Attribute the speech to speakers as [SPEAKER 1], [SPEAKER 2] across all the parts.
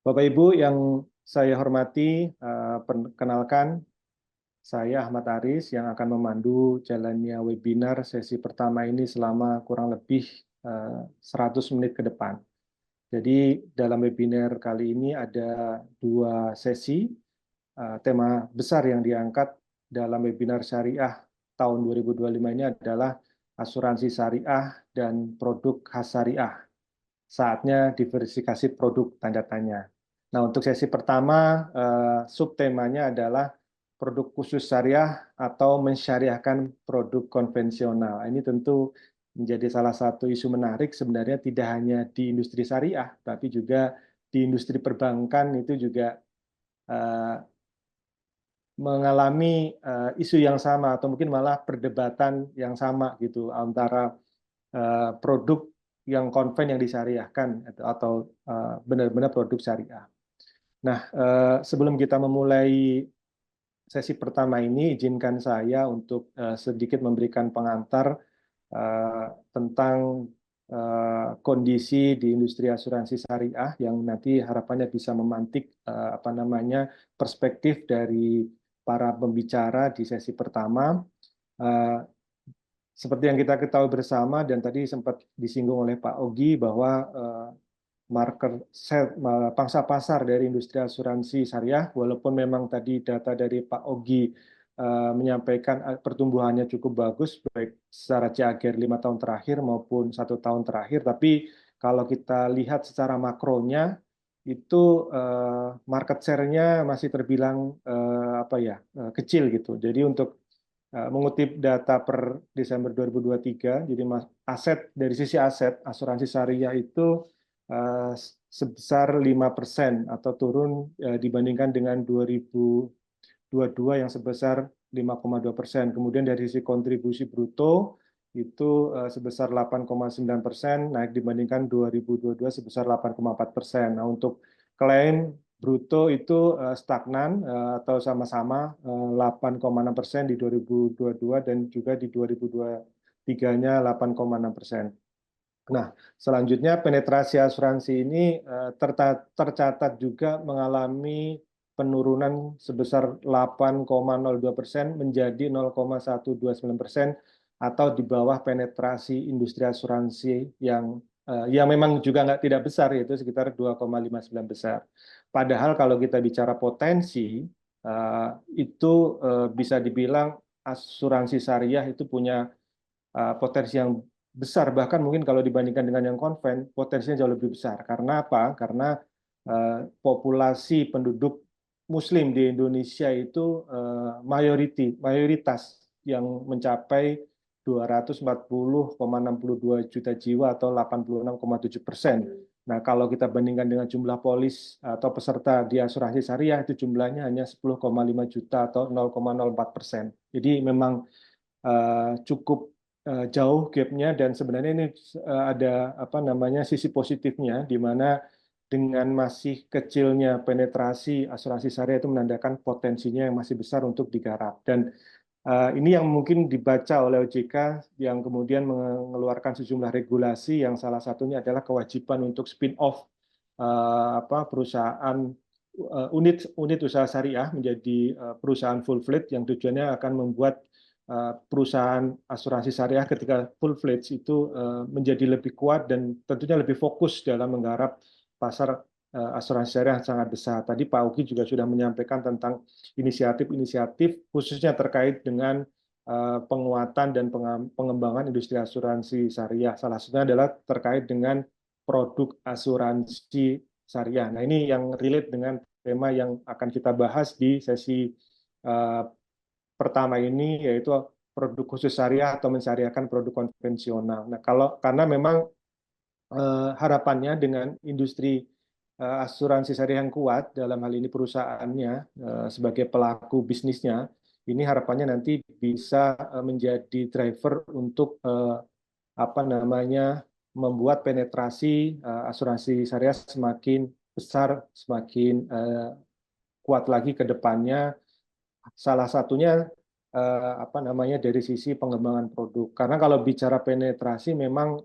[SPEAKER 1] Bapak Ibu yang saya hormati, perkenalkan saya Ahmad Aris yang akan memandu jalannya webinar sesi pertama ini selama kurang lebih 100 menit ke depan. Jadi dalam webinar kali ini ada dua sesi. Tema besar yang diangkat dalam webinar syariah tahun 2025 ini adalah asuransi syariah dan produk khas syariah. Saatnya diversifikasi produk, tanda tanya. Nah, untuk sesi pertama, subtemanya adalah produk khusus syariah atau mensyariahkan produk konvensional. Ini tentu menjadi salah satu isu menarik sebenarnya tidak hanya di industri syariah, tapi juga di industri perbankan itu juga eh, mengalami isu yang sama atau mungkin malah perdebatan yang sama gitu antara produk yang konven yang disyariahkan atau benar-benar produk syariah. Nah, sebelum kita memulai sesi pertama ini, izinkan saya untuk sedikit memberikan pengantar tentang kondisi di industri asuransi syariah yang nanti harapannya bisa memantik perspektif dari para pembicara di sesi pertama. Seperti yang kita ketahui bersama dan tadi sempat disinggung oleh Pak Ogi bahwa pangsa pasar dari industri asuransi syariah, walaupun memang tadi data dari Pak Ogi menyampaikan pertumbuhannya cukup bagus, baik secara CAGR 5 tahun terakhir maupun 1 tahun terakhir, tapi kalau kita lihat secara makronya, itu market share-nya masih terbilang kecil gitu. Jadi untuk mengutip data per Desember 2023, jadi aset dari sisi aset asuransi syariah itu sebesar 5% atau turun dibandingkan dengan 2022 yang sebesar 5,2%. Kemudian dari sisi kontribusi bruto itu sebesar 8,9%, naik dibandingkan 2022 sebesar 8,4%. Nah, untuk klaim bruto itu stagnan atau sama-sama 8,6% di 2022 dan juga di 2023-nya 8,6%. Nah, selanjutnya penetrasi asuransi ini tercatat juga mengalami penurunan sebesar 8,02% menjadi 0,129% atau di bawah penetrasi industri asuransi yang memang juga tidak besar, yaitu sekitar 2,59 besar. Padahal kalau kita bicara potensi, itu bisa dibilang asuransi syariah itu punya potensi yang besar, bahkan mungkin kalau dibandingkan dengan yang konven, potensinya jauh lebih besar. Karena apa? Karena populasi penduduk Muslim di Indonesia itu mayoritas yang mencapai 240,62 juta jiwa atau 86,7%. Nah, kalau kita bandingkan dengan jumlah polis atau peserta di asuransi syariah, itu jumlahnya hanya 10,5 juta atau 0,04%. Jadi memang cukup jauh gapnya dan sebenarnya ini ada sisi positifnya di mana dengan masih kecilnya penetrasi asuransi syariah itu menandakan potensinya yang masih besar untuk digarap. Dan ini yang mungkin dibaca oleh OJK yang kemudian mengeluarkan sejumlah regulasi yang salah satunya adalah kewajiban untuk spin-off perusahaan unit usaha syariah menjadi perusahaan full fledged yang tujuannya akan membuat perusahaan asuransi syariah ketika full fledged itu menjadi lebih kuat dan tentunya lebih fokus dalam menggarap pasar asuransi syariah yang sangat besar. Tadi Pak Uki juga sudah menyampaikan tentang inisiatif-inisiatif khususnya terkait dengan penguatan dan pengembangan industri asuransi syariah. Salah satunya adalah terkait dengan produk asuransi syariah. Nah, ini yang relate dengan tema yang akan kita bahas di sesi pertama ini, yaitu produk khusus syariah atau mensyariahkan produk konvensional. Nah, karena memang harapannya dengan industri asuransi syariah yang kuat, dalam hal ini perusahaannya sebagai pelaku bisnisnya, ini harapannya nanti bisa menjadi driver untuk membuat penetrasi asuransi syariah semakin besar, semakin kuat lagi ke depannya. Salah satunya dari sisi pengembangan produk. Karena kalau bicara penetrasi memang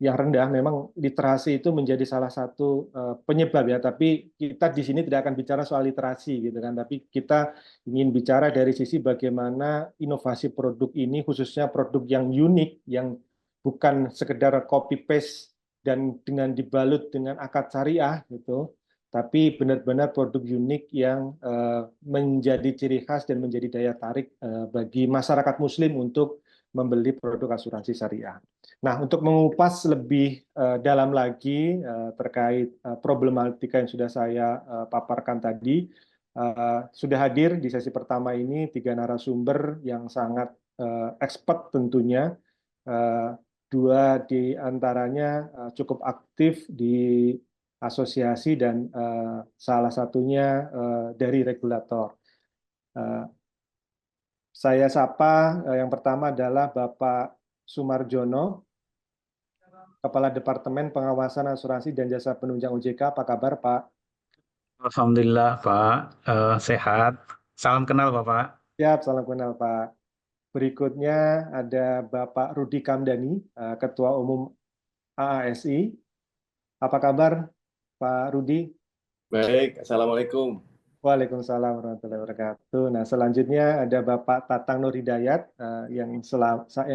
[SPEAKER 1] yang rendah, memang literasi itu menjadi salah satu penyebab ya. Tapi kita di sini tidak akan bicara soal literasi gitu kan. Tapi kita ingin bicara dari sisi bagaimana inovasi produk ini, khususnya produk yang unik, yang bukan sekedar copy paste dan dengan dibalut dengan akad syariah gitu, tapi benar-benar produk unik yang menjadi ciri khas dan menjadi daya tarik bagi masyarakat Muslim untuk membeli produk asuransi syariah. Nah, untuk mengupas lebih dalam lagi terkait problematika yang sudah saya paparkan tadi, sudah hadir di sesi pertama ini 3 narasumber yang sangat expert tentunya. Dua di antaranya cukup aktif di asosiasi dan salah satunya dari regulator. Saya sapa yang pertama adalah Bapak Sumarjono, Kepala Departemen Pengawasan Asuransi dan Jasa Penunjang OJK. Apa kabar, Pak?
[SPEAKER 2] Alhamdulillah Pak, sehat. Salam kenal Bapak.
[SPEAKER 1] Siap, salam kenal, Pak. Berikutnya ada Bapak Rudi Kamdani, Ketua Umum AASI. Apa kabar, Pak Rudi?
[SPEAKER 3] Baik, Assalamualaikum.
[SPEAKER 1] Waalaikumsalam warahmatullahi wabarakatuh. Nah, selanjutnya ada Bapak Tatang Nur Hidayat yang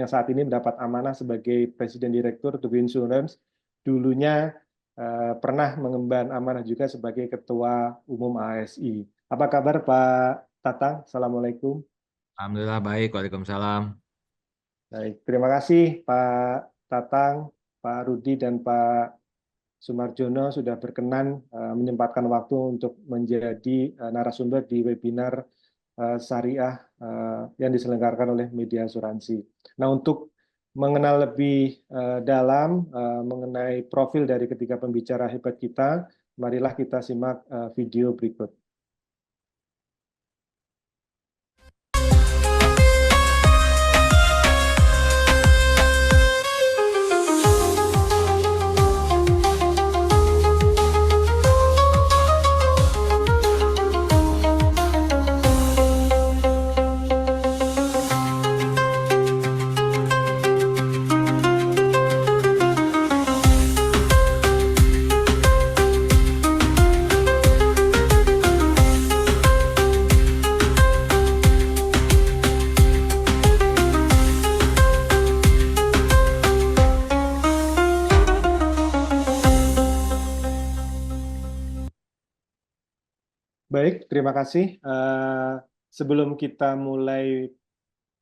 [SPEAKER 1] saat ini mendapat amanah sebagai Presiden Direktur Tugu Insurance. Dulunya pernah mengemban amanah juga sebagai Ketua Umum ASI. Apa kabar Pak Tatang? Assalamualaikum.
[SPEAKER 4] Alhamdulillah baik, Waalaikumsalam.
[SPEAKER 1] Baik, terima kasih Pak Tatang, Pak Rudi dan Pak Sumarjono sudah berkenan menyempatkan waktu untuk menjadi narasumber di webinar syariah yang diselenggarakan oleh media asuransi. Nah, untuk mengenal lebih dalam mengenai profil dari ketiga pembicara hebat kita, marilah kita simak video berikut. Baik, terima kasih. Sebelum kita mulai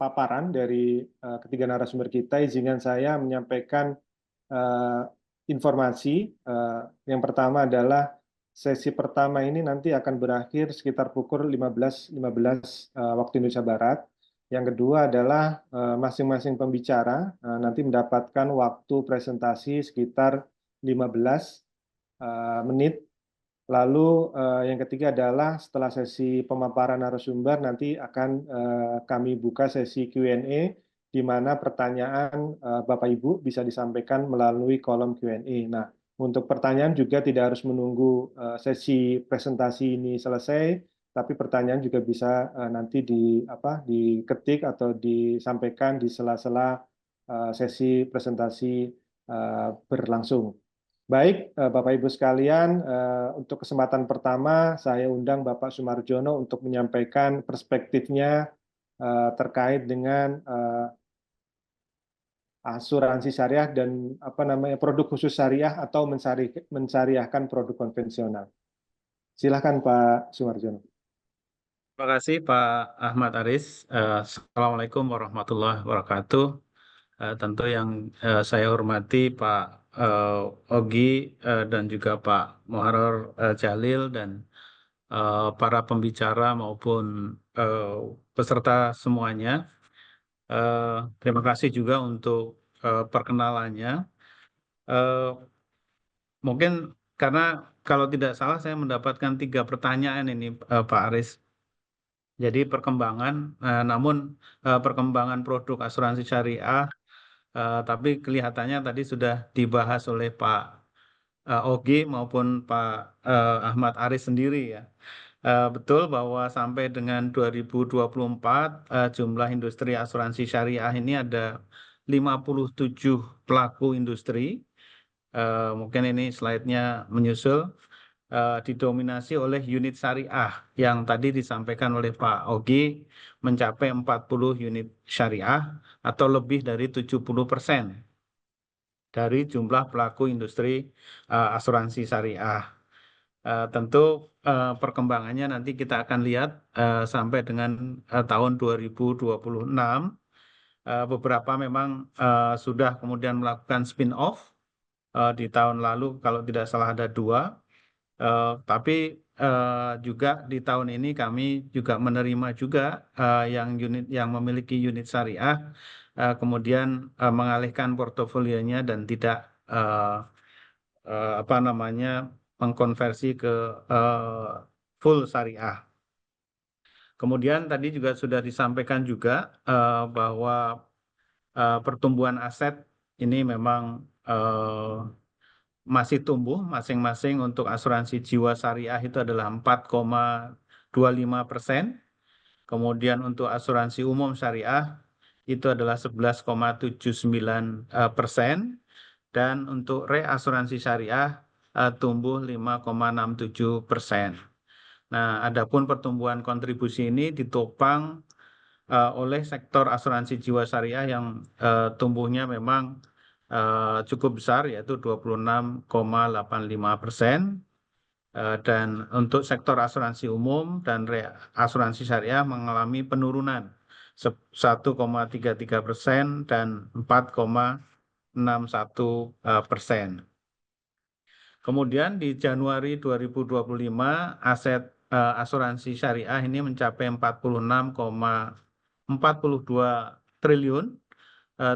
[SPEAKER 1] paparan dari ketiga narasumber kita, izinkan saya menyampaikan informasi. Yang pertama adalah sesi pertama ini nanti akan berakhir sekitar pukul 15.15 waktu Indonesia Barat. Yang kedua adalah masing-masing pembicara nanti mendapatkan waktu presentasi sekitar 15 menit. Lalu yang ketiga adalah setelah sesi pemaparan narasumber nanti akan kami buka sesi Q&A di mana pertanyaan Bapak Ibu bisa disampaikan melalui kolom Q&A. Nah, untuk pertanyaan juga tidak harus menunggu sesi presentasi ini selesai, tapi pertanyaan juga bisa nanti diketik atau disampaikan di sela-sela sesi presentasi berlangsung. Baik, Bapak Ibu sekalian, untuk kesempatan pertama saya undang Bapak Sumarjono untuk menyampaikan perspektifnya terkait dengan asuransi syariah dan produk khusus syariah atau mensyariahkan produk konvensional. Silakan Pak Sumarjono.
[SPEAKER 2] Terima kasih Pak Ahmad Aris. Assalamualaikum warahmatullahi wabarakatuh. Tentu yang saya hormati Pak Ogi dan juga Pak Muharrar Jalil dan para pembicara maupun peserta semuanya. Terima kasih juga untuk perkenalannya. Mungkin karena kalau tidak salah saya mendapatkan 3 pertanyaan ini Pak Aris. Jadi namun perkembangan produk asuransi syariah, tapi kelihatannya tadi sudah dibahas oleh Pak Ogi maupun Pak Ahmad Aris sendiri ya. Betul bahwa sampai dengan 2024 jumlah industri asuransi syariah ini ada 57 pelaku industri Mungkin ini slide-nya menyusul, didominasi oleh unit syariah yang tadi disampaikan oleh Pak Ogi mencapai 40 unit syariah atau lebih dari 70% dari jumlah pelaku industri asuransi syariah. Tentu perkembangannya nanti kita akan lihat sampai dengan tahun 2026. Beberapa memang sudah kemudian melakukan spin-off di tahun lalu, kalau tidak salah ada 2. Tapi juga di tahun ini kami juga menerima juga yang memiliki unit syariah, kemudian mengalihkan portofolionya dan tidak mengkonversi ke full syariah. Kemudian tadi juga sudah disampaikan juga bahwa pertumbuhan aset ini memang masih tumbuh, masing-masing untuk asuransi jiwa syariah itu adalah 4,25%, kemudian untuk asuransi umum syariah itu adalah 11,79%, dan untuk reasuransi syariah tumbuh 5,67%. Nah, adapun pertumbuhan kontribusi ini ditopang oleh sektor asuransi jiwa syariah yang tumbuhnya memang cukup besar, yaitu 26,85%, dan untuk sektor asuransi umum dan asuransi syariah mengalami penurunan 1,33% dan 4,61%. Kemudian di Januari 2025 aset asuransi syariah ini mencapai 46,42 triliun,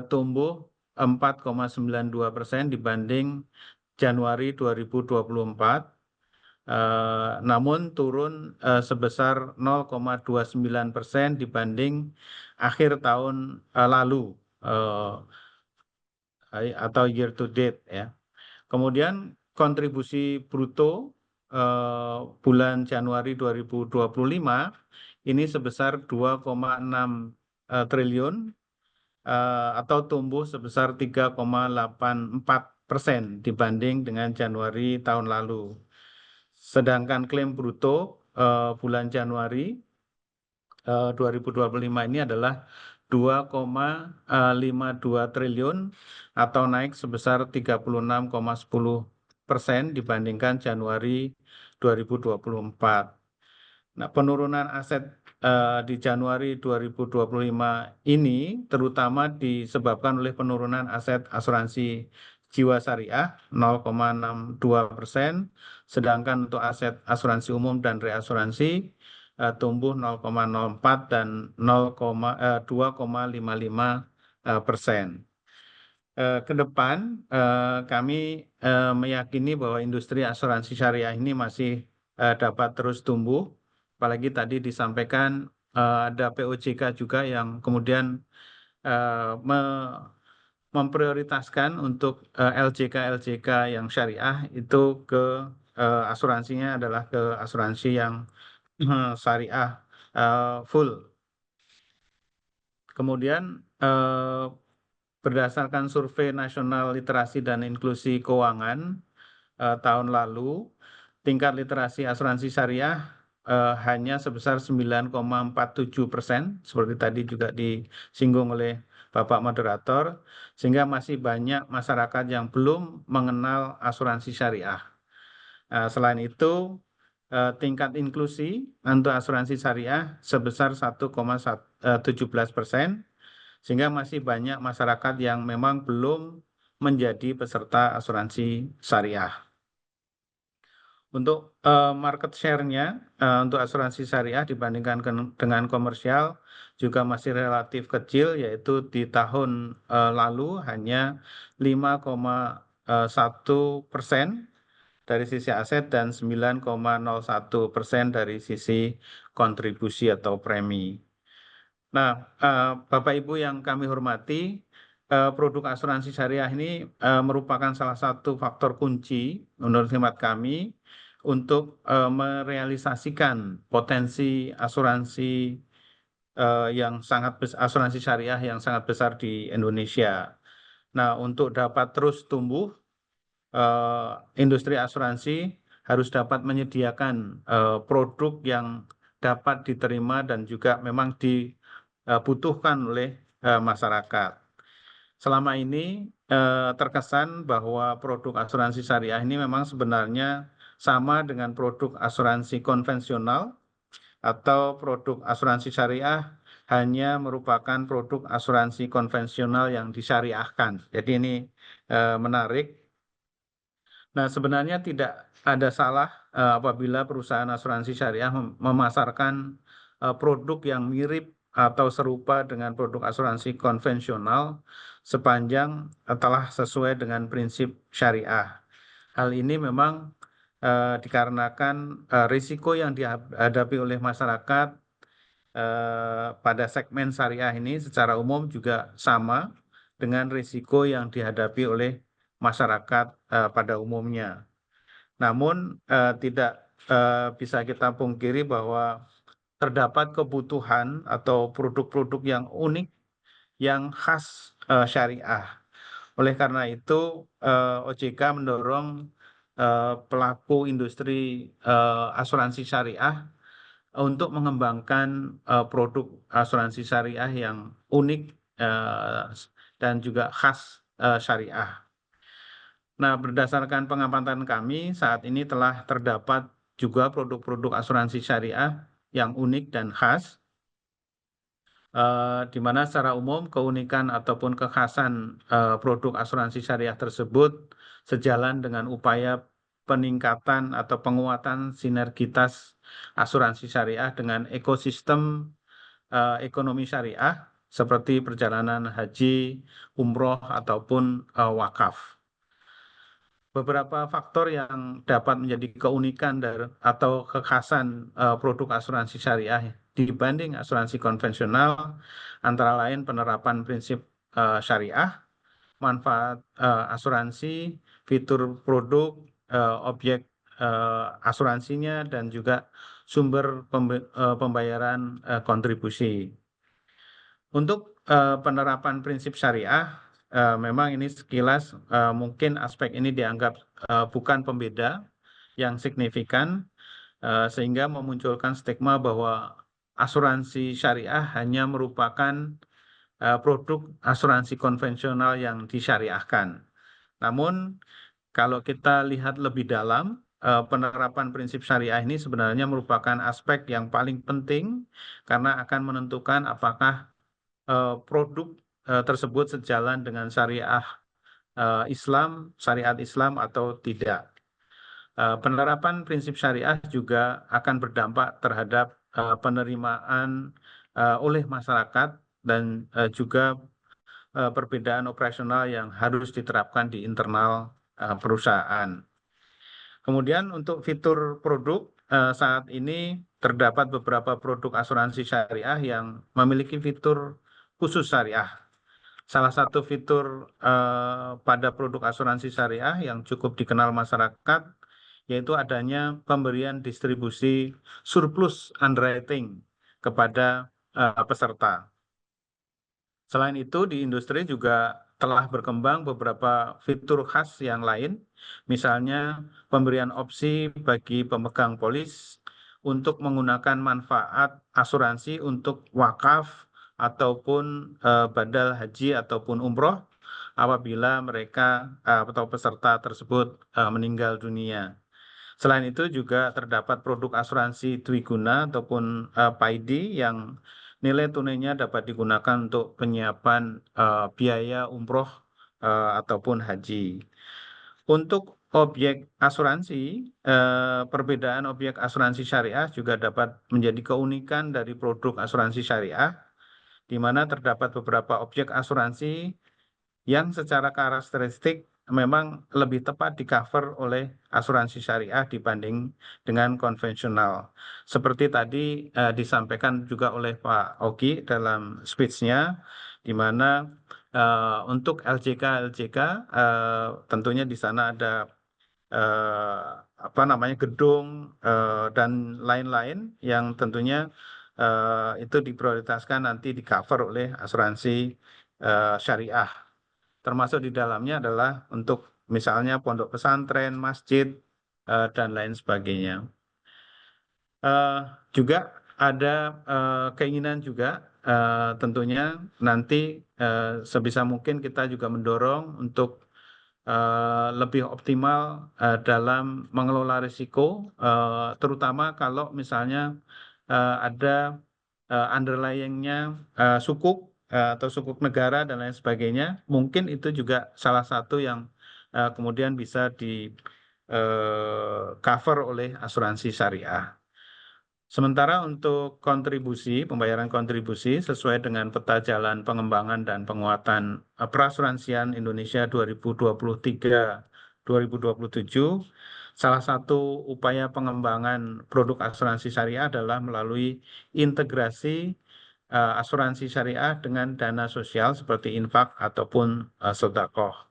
[SPEAKER 2] tumbuh 4,92% dibanding Januari 2024, namun turun sebesar 0,29% dibanding akhir tahun lalu atau year to date ya. Kemudian kontribusi bruto bulan Januari 2025 ini sebesar 2,6 triliun atau tumbuh sebesar 3,84% dibanding dengan Januari tahun lalu. Sedangkan klaim bruto bulan Januari 2025 ini adalah 2,52 triliun atau naik sebesar 36,10% dibandingkan Januari 2024. Nah, penurunan aset di Januari 2025 ini terutama disebabkan oleh penurunan aset asuransi jiwa syariah 0,62%, sedangkan untuk aset asuransi umum dan reasuransi tumbuh 0,04 dan 2,55%. Ke depan kami meyakini bahwa industri asuransi syariah ini masih dapat terus tumbuh. Apalagi tadi disampaikan ada POJK juga yang kemudian memprioritaskan untuk LJK yang syariah itu ke asuransinya adalah ke asuransi yang syariah full. Kemudian berdasarkan survei nasional literasi dan inklusi keuangan tahun lalu, tingkat literasi asuransi syariah hanya sebesar 9,47%, seperti tadi juga disinggung oleh Bapak Moderator, sehingga masih banyak masyarakat yang belum mengenal asuransi syariah. Selain itu, tingkat inklusi untuk asuransi syariah sebesar 1,17%, sehingga masih banyak masyarakat yang memang belum menjadi peserta asuransi syariah. Untuk market share-nya untuk asuransi syariah dibandingkan dengan komersial juga masih relatif kecil, yaitu di tahun lalu hanya 5,1% dari sisi aset dan 9,01% dari sisi kontribusi atau premi. Nah, Bapak Ibu yang kami hormati, produk asuransi syariah ini merupakan salah satu faktor kunci menurut hemat kami untuk merealisasikan potensi asuransi asuransi syariah yang sangat besar di Indonesia. Nah, untuk dapat terus tumbuh industri asuransi harus dapat menyediakan produk yang dapat diterima dan juga memang dibutuhkan oleh masyarakat. Selama ini terkesan bahwa produk asuransi syariah ini memang sebenarnya sama dengan produk asuransi konvensional atau produk asuransi syariah hanya merupakan produk asuransi konvensional yang disyariahkan. Jadi ini menarik. Nah, sebenarnya tidak ada salah apabila perusahaan asuransi syariah memasarkan produk yang mirip atau serupa dengan produk asuransi konvensional sepanjang telah sesuai dengan prinsip syariah. Hal ini memang dikarenakan risiko yang dihadapi oleh masyarakat pada segmen syariah ini secara umum juga sama dengan risiko yang dihadapi oleh masyarakat pada umumnya. Namun tidak bisa kita pungkiri bahwa terdapat kebutuhan atau produk-produk yang unik yang khas syariah. Oleh karena itu OJK mendorong pelaku industri asuransi syariah untuk mengembangkan produk asuransi syariah yang unik dan juga khas syariah. Nah, berdasarkan pengamatan kami, saat ini telah terdapat juga produk-produk asuransi syariah yang unik dan khas, di mana secara umum keunikan ataupun kekhasan produk asuransi syariah tersebut sejalan dengan upaya peningkatan atau penguatan sinergitas asuransi syariah dengan ekosistem ekonomi syariah seperti perjalanan haji, umroh, ataupun wakaf. Beberapa faktor yang dapat menjadi keunikan atau kekhasan produk asuransi syariah dibanding asuransi konvensional antara lain penerapan prinsip syariah, manfaat asuransi, fitur produk, objek asuransinya, dan juga sumber pembayaran kontribusi. Untuk penerapan prinsip syariah, memang ini sekilas mungkin aspek ini dianggap bukan pembeda yang signifikan, sehingga memunculkan stigma bahwa asuransi syariah hanya merupakan produk asuransi konvensional yang disyariahkan. Namun, kalau kita lihat lebih dalam, penerapan prinsip syariah ini sebenarnya merupakan aspek yang paling penting karena akan menentukan apakah produk tersebut sejalan dengan syariah Islam, syariat Islam atau tidak. Penerapan prinsip syariah juga akan berdampak terhadap penerimaan oleh masyarakat dan juga perbedaan operasional yang harus diterapkan di internal perusahaan. Kemudian untuk fitur produk, saat ini terdapat beberapa produk asuransi syariah yang memiliki fitur khusus syariah. Salah satu fitur pada produk asuransi syariah yang cukup dikenal masyarakat yaitu adanya pemberian distribusi surplus underwriting kepada peserta. Selain itu, di industri juga telah berkembang beberapa fitur khas yang lain, misalnya pemberian opsi bagi pemegang polis untuk menggunakan manfaat asuransi untuk wakaf ataupun badal haji ataupun umroh apabila mereka atau peserta tersebut meninggal dunia. Selain itu juga terdapat produk asuransi dwiguna ataupun PAID yang nilai tunainya dapat digunakan untuk penyiapan biaya umroh ataupun haji. Untuk objek asuransi, perbedaan objek asuransi syariah juga dapat menjadi keunikan dari produk asuransi syariah, di mana terdapat beberapa objek asuransi yang secara karakteristik memang lebih tepat di-cover oleh asuransi syariah dibanding dengan konvensional. Seperti tadi disampaikan juga oleh Pak Ogi dalam speech-nya, di mana untuk LJK tentunya di sana ada gedung dan lain-lain yang tentunya itu diprioritaskan nanti di-cover oleh asuransi syariah. termasuk di dalamnya adalah untuk misalnya pondok pesantren, masjid, dan lain sebagainya. Juga ada keinginan juga tentunya nanti sebisa mungkin kita juga mendorong untuk lebih optimal dalam mengelola risiko, terutama kalau misalnya ada underlying-nya sukuk atau sukuk negara dan lain sebagainya, mungkin itu juga salah satu yang kemudian bisa di cover oleh asuransi syariah. Sementara untuk kontribusi, pembayaran kontribusi sesuai dengan peta jalan pengembangan dan penguatan perasuransian Indonesia 2023-2027, salah satu upaya pengembangan produk asuransi syariah adalah melalui integrasi asuransi syariah dengan dana sosial seperti infak ataupun sedekah.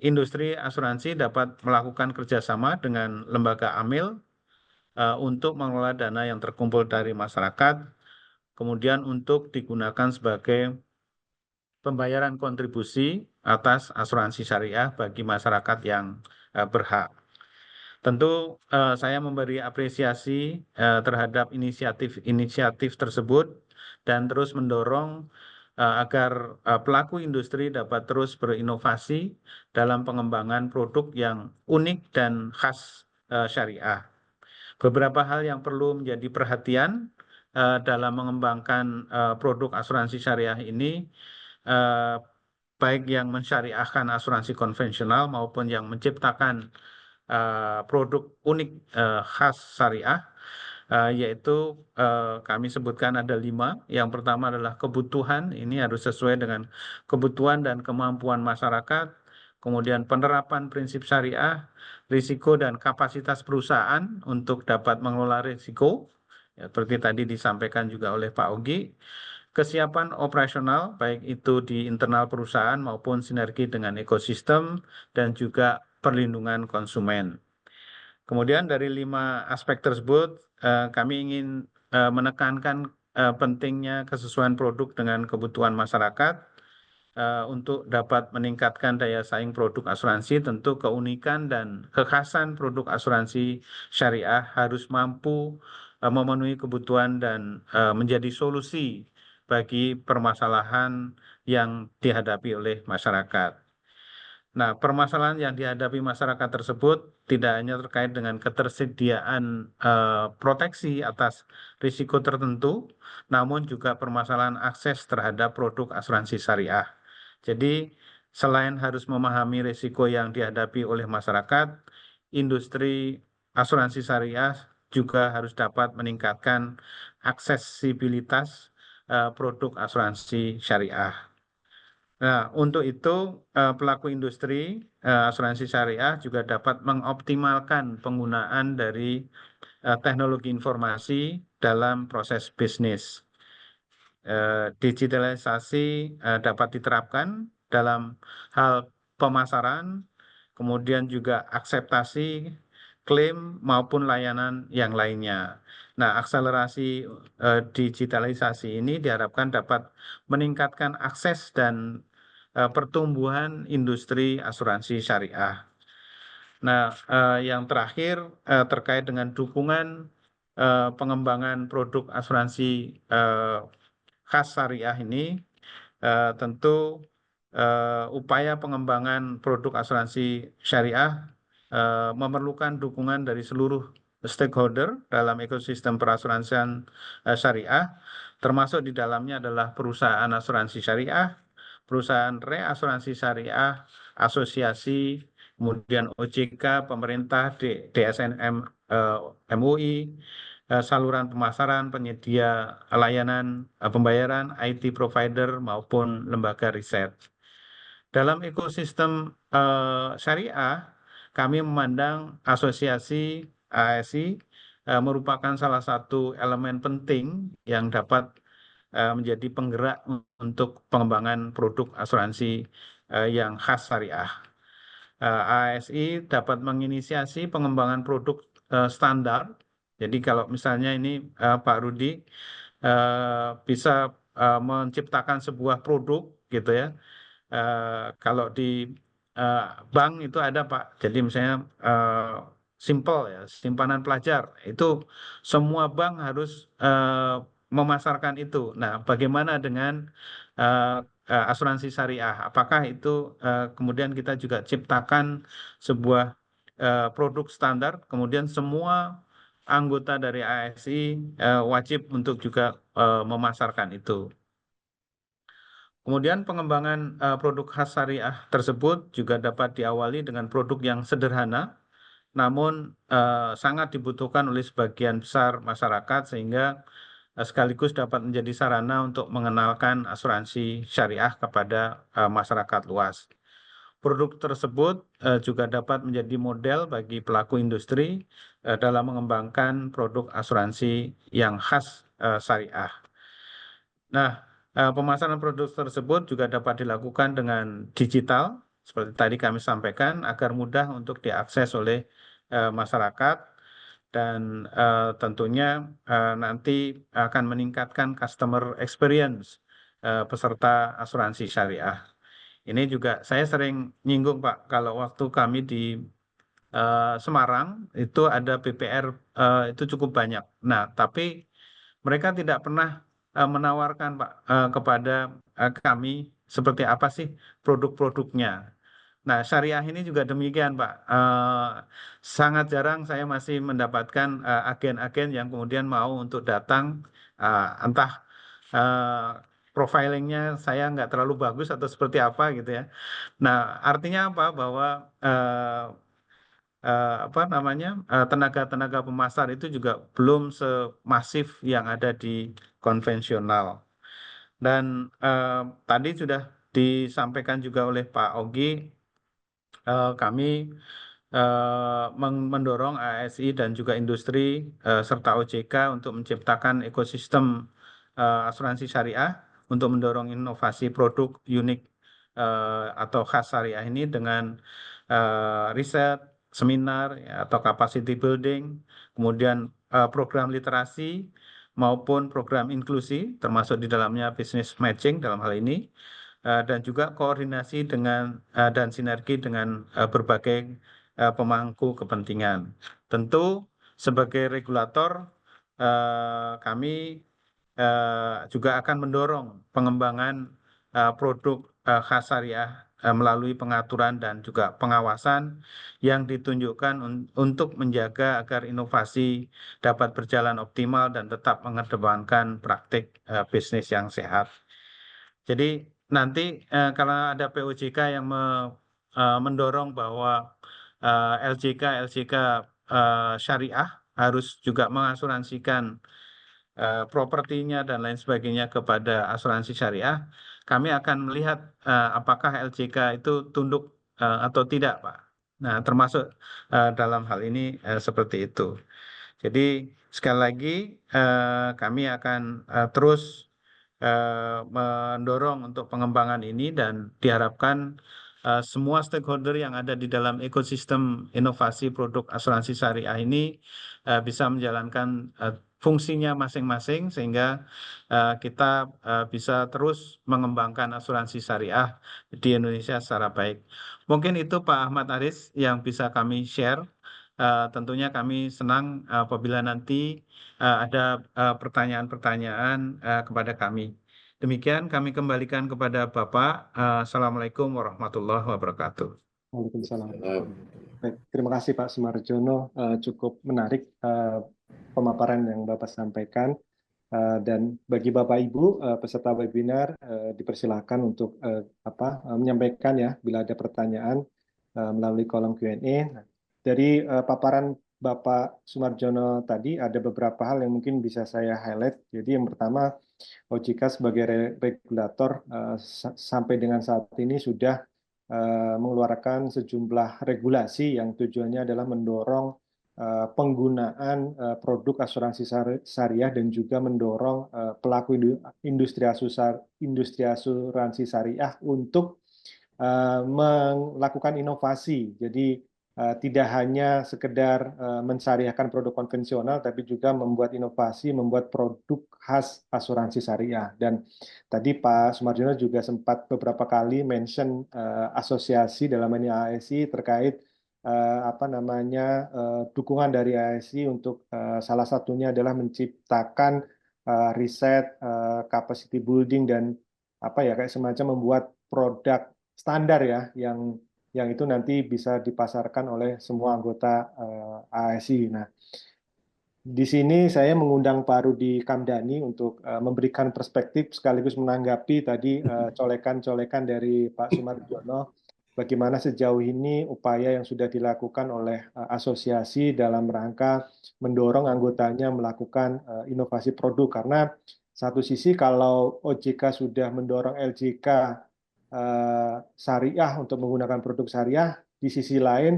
[SPEAKER 2] Industri asuransi dapat melakukan kerjasama dengan lembaga amil untuk mengelola dana yang terkumpul dari masyarakat, kemudian untuk digunakan sebagai pembayaran kontribusi atas asuransi syariah bagi masyarakat yang berhak. Tentu saya memberi apresiasi terhadap inisiatif tersebut dan terus mendorong agar pelaku industri dapat terus berinovasi dalam pengembangan produk yang unik dan khas syariah. Beberapa hal yang perlu menjadi perhatian dalam mengembangkan produk asuransi syariah ini, baik yang mensyariahkan asuransi konvensional maupun yang menciptakan produk unik khas syariah, yaitu kami sebutkan ada 5. Yang pertama adalah kebutuhan, ini harus sesuai dengan kebutuhan dan kemampuan masyarakat. Kemudian penerapan prinsip syariah, risiko dan kapasitas perusahaan untuk dapat mengelola risiko, ya, seperti tadi disampaikan juga oleh Pak Ogi. Kesiapan operasional, baik itu di internal perusahaan maupun sinergi dengan ekosistem, dan juga perlindungan konsumen. Kemudian dari 5 aspek tersebut, kami ingin menekankan pentingnya kesesuaian produk dengan kebutuhan masyarakat. Untuk dapat meningkatkan daya saing produk asuransi, tentu keunikan dan kekhasan produk asuransi syariah harus mampu memenuhi kebutuhan dan menjadi solusi bagi permasalahan yang dihadapi oleh masyarakat. Nah, permasalahan yang dihadapi masyarakat tersebut tidak hanya terkait dengan ketersediaan proteksi atas risiko tertentu, namun juga permasalahan akses terhadap produk asuransi syariah. Jadi, selain harus memahami risiko yang dihadapi oleh masyarakat, industri asuransi syariah juga harus dapat meningkatkan aksesibilitas produk asuransi syariah. Nah, untuk itu pelaku industri asuransi syariah juga dapat mengoptimalkan penggunaan dari teknologi informasi dalam proses bisnis. Digitalisasi dapat diterapkan dalam hal pemasaran, kemudian juga akseptasi, klaim maupun layanan yang lainnya. Nah, akselerasi digitalisasi ini diharapkan dapat meningkatkan akses dan pertumbuhan industri asuransi syariah. Nah, yang terakhir terkait dengan dukungan pengembangan produk asuransi khas syariah ini, tentu upaya pengembangan produk asuransi syariah memerlukan dukungan dari seluruh stakeholder dalam ekosistem perasuransian syariah, termasuk di dalamnya adalah perusahaan asuransi syariah, perusahaan reasuransi syariah, asosiasi, kemudian OJK, pemerintah, DSNM, MUI, saluran pemasaran, penyedia layanan pembayaran, IT provider, maupun lembaga riset. Dalam ekosistem syariah, kami memandang asosiasi ASI merupakan salah satu elemen penting yang dapat menjadi penggerak untuk pengembangan produk asuransi yang khas syariah. ASI dapat menginisiasi pengembangan produk standar. Jadi kalau misalnya ini Pak Rudi bisa menciptakan sebuah produk gitu ya, Kalau di bank itu ada Pak. Jadi misalnya simple ya, simpanan pelajar itu semua bank harus memasarkan itu. Nah, bagaimana dengan asuransi syariah? Apakah itu kemudian kita juga ciptakan sebuah produk standar, kemudian semua anggota dari ASI wajib untuk juga memasarkan itu. Kemudian pengembangan produk khas syariah tersebut juga dapat diawali dengan produk yang sederhana, namun sangat dibutuhkan oleh sebagian besar masyarakat sehingga sekaligus dapat menjadi sarana untuk mengenalkan asuransi syariah kepada masyarakat luas. Produk tersebut juga dapat menjadi model bagi pelaku industri dalam mengembangkan produk asuransi yang khas syariah. Nah, pemasaran produk tersebut juga dapat dilakukan dengan digital, seperti tadi kami sampaikan, agar mudah untuk diakses oleh masyarakat dan tentunya nanti akan meningkatkan customer experience peserta asuransi syariah. Ini juga saya sering nyinggung Pak, kalau waktu kami di Semarang itu ada BPR itu cukup banyak. Nah, tapi mereka tidak pernah menawarkan Pak kepada kami seperti apa sih produk-produknya. Nah, syariah ini juga demikian Pak. Sangat jarang saya masih mendapatkan agen-agen yang kemudian mau untuk datang, entah profilingnya saya nggak terlalu bagus atau seperti apa gitu ya. Nah, artinya apa? Bahwa apa namanya tenaga-tenaga pemasar itu juga belum semasif yang ada di konvensional. Dan tadi sudah disampaikan juga oleh Pak Ogi, kami mendorong ASI dan juga industri serta OJK untuk menciptakan ekosistem asuransi syariah untuk mendorong inovasi produk unik atau khas syariah ini dengan riset, seminar ya, atau capacity building, kemudian program literasi maupun program inklusi termasuk di dalamnya business matching dalam hal ini dan juga koordinasi dengan dan sinergi dengan berbagai pemangku kepentingan. Tentu sebagai regulator kami juga akan mendorong pengembangan produk khas syariah melalui pengaturan dan juga pengawasan yang ditunjukkan untuk menjaga agar inovasi dapat berjalan optimal dan tetap mengedepankan praktik bisnis yang sehat. Jadi nanti kalau ada POJK yang mendorong bahwa LJK syariah harus juga mengasuransikan propertinya dan lain sebagainya kepada asuransi syariah, kami akan melihat apakah LJK itu tunduk atau tidak, Pak. Nah, termasuk dalam hal ini seperti itu. Jadi sekali lagi kami akan terus mendorong untuk pengembangan ini dan diharapkan semua stakeholder yang ada di dalam ekosistem inovasi produk asuransi syariah ini bisa menjalankan fungsinya masing-masing sehingga kita bisa terus mengembangkan asuransi syariah di Indonesia secara baik. Mungkin itu Pak Ahmad Aris yang bisa kami share. Tentunya kami senang apabila nanti ada pertanyaan-pertanyaan kepada kami. Demikian kami kembalikan kepada Bapak. Assalamualaikum warahmatullahi wabarakatuh.
[SPEAKER 1] Waalaikumsalam. Baik, terima kasih Pak Sumarjono. Cukup menarik pemaparan yang Bapak sampaikan. Dan bagi Bapak Ibu peserta webinar dipersilakan untuk menyampaikan ya bila ada pertanyaan melalui kolom Q&A. Dari paparan Bapak Sumarjono tadi ada beberapa hal yang mungkin bisa saya highlight. Jadi yang pertama, OJK sebagai regulator sampai dengan saat ini sudah mengeluarkan sejumlah regulasi yang tujuannya adalah mendorong penggunaan produk asuransi syariah dan juga mendorong pelaku industri asuransi syariah untuk melakukan inovasi. Jadi tidak hanya sekedar mensyariahkan produk konvensional, tapi juga membuat inovasi, membuat produk khas asuransi syariah. Dan tadi Pak Sumarjono juga sempat beberapa kali mention asosiasi dalam ini ASI terkait dukungan dari ASI untuk salah satunya adalah menciptakan riset, capacity building dan kayak semacam membuat produk standar ya yang itu nanti bisa dipasarkan oleh semua anggota ASI. Nah, di sini saya mengundang Pak Rudi Kamdhani untuk memberikan perspektif sekaligus menanggapi tadi colekan-colekan dari Pak Sumarjono, bagaimana sejauh ini upaya yang sudah dilakukan oleh asosiasi dalam rangka mendorong anggotanya melakukan inovasi produk. Karena satu sisi kalau OJK sudah mendorong LJK syariah untuk menggunakan produk syariah, di sisi lain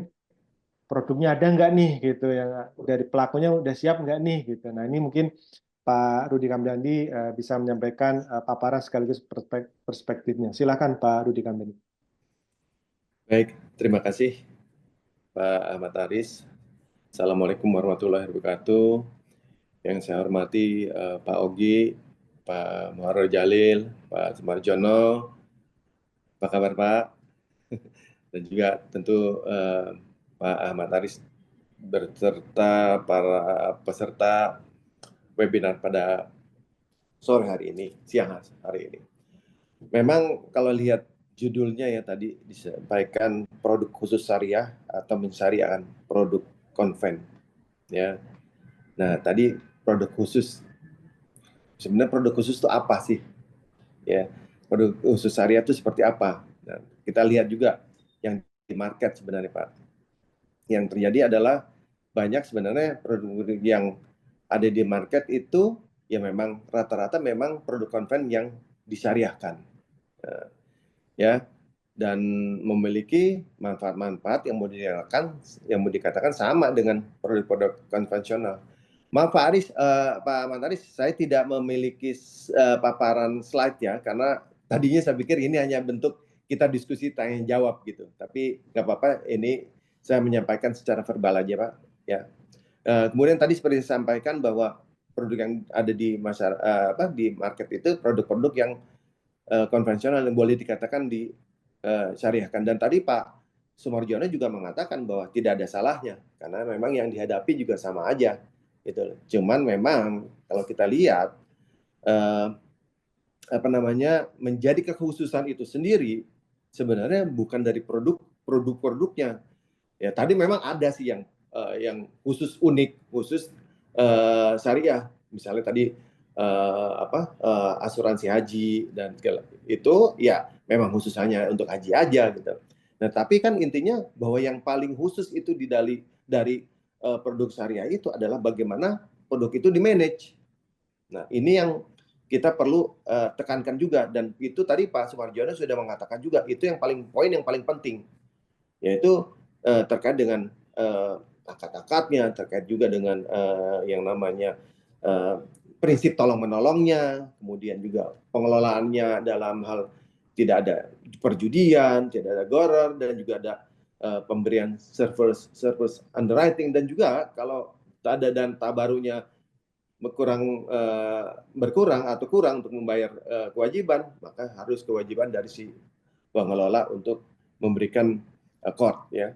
[SPEAKER 1] produknya ada nggak nih gitu yang dari pelakunya udah siap nggak nih gitu. Nah ini mungkin Pak Rudi Kamdhani bisa menyampaikan paparan sekaligus perspektifnya. Silakan Pak Rudi Kamdhani.
[SPEAKER 3] Baik, terima kasih Pak Ahmad Aris. Assalamualaikum warahmatullahi wabarakatuh. Yang saya hormati Pak Ogi, Pak Muharrem Jalil, Pak Sumarjono. Apa kabar Pak? Dan juga tentu Pak Ahmad Aris beserta para peserta webinar pada sore hari ini, siang hari ini. Memang kalau lihat judulnya ya tadi disampaikan produk khusus syariah atau mensyariahkan produk konven, ya. Nah tadi produk khusus, sebenarnya produk khusus itu apa sih? Ya, produk khusus syariah itu seperti apa? Nah, kita lihat juga yang di market sebenarnya Pak. Yang terjadi adalah banyak sebenarnya produk yang ada di market itu ya memang rata-rata memang produk konven yang disyariahkan. Ya, dan memiliki manfaat-manfaat yang mau dikatakan sama dengan produk-produk konvensional. Maaf Pak Aris, Pak Ahmad Aris, saya tidak memiliki paparan slide ya, karena tadinya saya pikir ini hanya bentuk kita diskusi tanya jawab gitu. Tapi nggak apa-apa, ini saya menyampaikan secara verbal aja Pak. Ya. Kemudian tadi seperti saya sampaikan bahwa produk yang ada di di market itu produk-produk yang konvensional yang boleh dikatakan disyariahkan. Dan tadi Pak Sumarjono juga mengatakan bahwa tidak ada salahnya karena memang yang dihadapi juga sama aja gitu. Cuman memang kalau kita lihat menjadi kekhususan itu sendiri sebenarnya bukan dari produk-produknya. Ya tadi memang ada sih yang khusus unik, khusus syariah. Misalnya tadi asuransi haji dan itu ya memang khusus hanya untuk haji aja gitu. Nah tapi kan intinya bahwa yang paling khusus itu dari produk syariah itu adalah bagaimana produk itu di-manage. Nah ini yang kita perlu tekankan juga, dan itu tadi Pak Sumarjono sudah mengatakan juga itu poin yang paling penting, yaitu terkait dengan akad-akadnya, terkait juga dengan yang namanya prinsip tolong-menolongnya, kemudian juga pengelolaannya dalam hal tidak ada perjudian, tidak ada gharar, dan juga ada pemberian service underwriting, dan juga kalau ada dan tabarunya berkurang atau kurang untuk membayar kewajiban, maka harus kewajiban dari si pengelola untuk memberikan accord ya.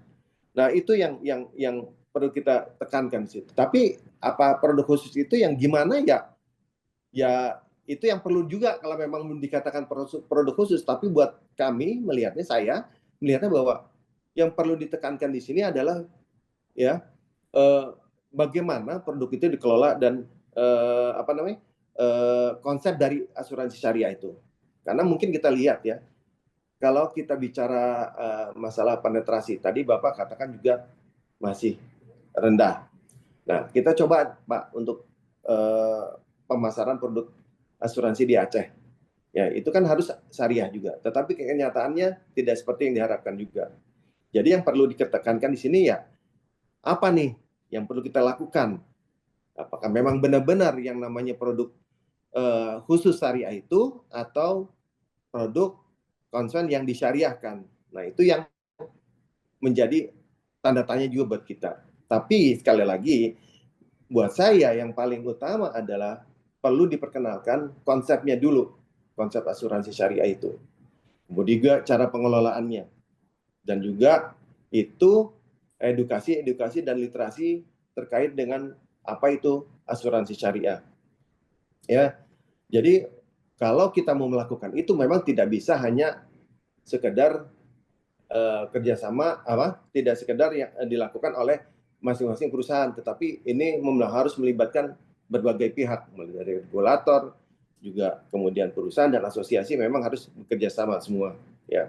[SPEAKER 3] Nah, itu yang perlu kita tekankan di situ. Tapi apa produk khusus itu yang gimana ya itu yang perlu juga kalau memang dikatakan produk khusus. Tapi buat kami melihatnya, saya melihatnya bahwa yang perlu ditekankan di sini adalah ya bagaimana produk itu dikelola dan konsep dari asuransi syariah itu. Karena mungkin kita lihat ya, kalau kita bicara masalah penetrasi, tadi Bapak katakan juga masih rendah. Nah, kita coba Pak untuk pemasaran produk asuransi di Aceh. Ya, itu kan harus syariah juga. Tetapi kenyataannya tidak seperti yang diharapkan juga. Jadi yang perlu ditekankan di sini ya, apa nih yang perlu kita lakukan? Apakah memang benar-benar yang namanya produk khusus syariah itu atau produk konven yang disyariahkan? Nah, itu yang menjadi tanda tanya juga buat kita. Tapi sekali lagi, buat saya yang paling utama adalah perlu diperkenalkan konsepnya dulu, konsep asuransi syariah itu. Kemudian juga cara pengelolaannya. Dan juga itu edukasi dan literasi terkait dengan apa itu asuransi syariah. Ya, jadi kalau kita mau melakukan itu memang tidak bisa hanya sekedar kerjasama tidak sekedar yang dilakukan oleh masing-masing perusahaan, tetapi ini harus melibatkan berbagai pihak, mulai dari regulator, juga kemudian perusahaan dan asosiasi memang harus bekerja sama semua. Ya.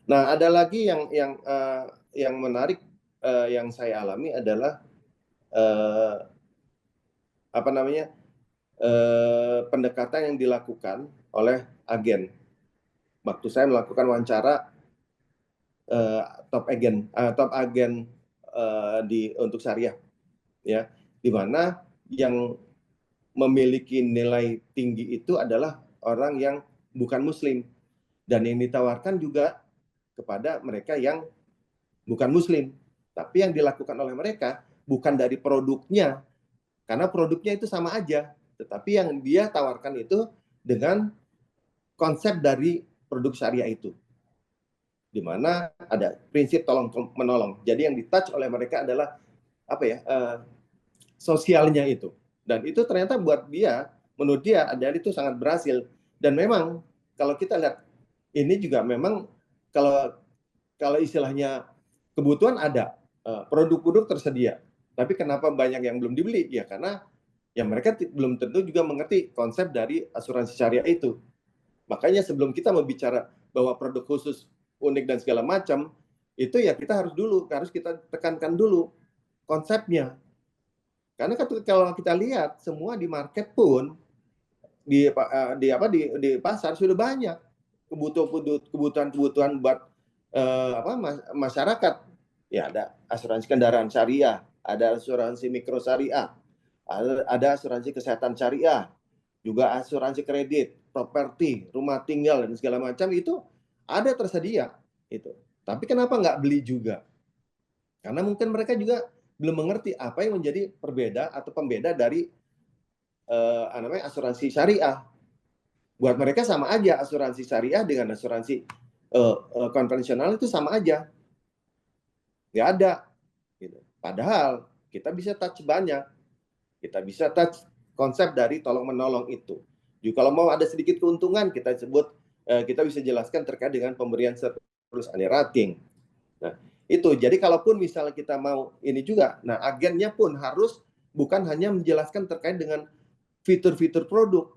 [SPEAKER 3] Nah, ada lagi yang menarik yang saya alami adalah pendekatan yang dilakukan oleh agen. Waktu saya melakukan wawancara top agen untuk syariah, ya, di mana yang memiliki nilai tinggi itu adalah orang yang bukan Muslim, dan yang ditawarkan juga kepada mereka yang bukan Muslim, tapi yang dilakukan oleh mereka bukan dari produknya, karena produknya itu sama aja, tetapi yang dia tawarkan itu dengan konsep dari produk syariah itu, di mana ada prinsip tolong menolong. Jadi yang ditouch oleh mereka adalah sosialnya itu, dan itu ternyata menurut dia itu sangat berhasil. Dan memang kalau kita lihat ini juga memang kalau istilahnya kebutuhan ada, produk-produk tersedia, tapi kenapa banyak yang belum dibeli? Ya karena ya mereka belum tentu juga mengerti konsep dari asuransi syariah itu. Makanya sebelum kita membicara bahwa produk khusus, unik dan segala macam, itu ya kita harus kita tekankan dulu konsepnya. Karena kalau kita lihat semua di market pun di pasar sudah banyak kebutuhan buat masyarakat. Ya, ada asuransi kendaraan syariah, ada asuransi mikro syariah, ada asuransi kesehatan syariah, juga asuransi kredit, properti, rumah tinggal dan segala macam itu ada tersedia itu. Tapi kenapa nggak beli juga? Karena mungkin mereka juga belum mengerti apa yang menjadi pembeda dari asuransi syariah. Buat mereka sama aja, asuransi syariah dengan asuransi konvensional itu sama aja, nggak ada. Gitu. Padahal kita bisa touch banyak, kita bisa touch konsep dari tolong menolong itu. Jadi kalau mau ada sedikit keuntungan, kita bisa jelaskan terkait dengan pemberian surplus underwriting. Nah, itu. Jadi kalaupun misalnya kita mau ini juga, nah agennya pun harus bukan hanya menjelaskan terkait dengan fitur-fitur produk.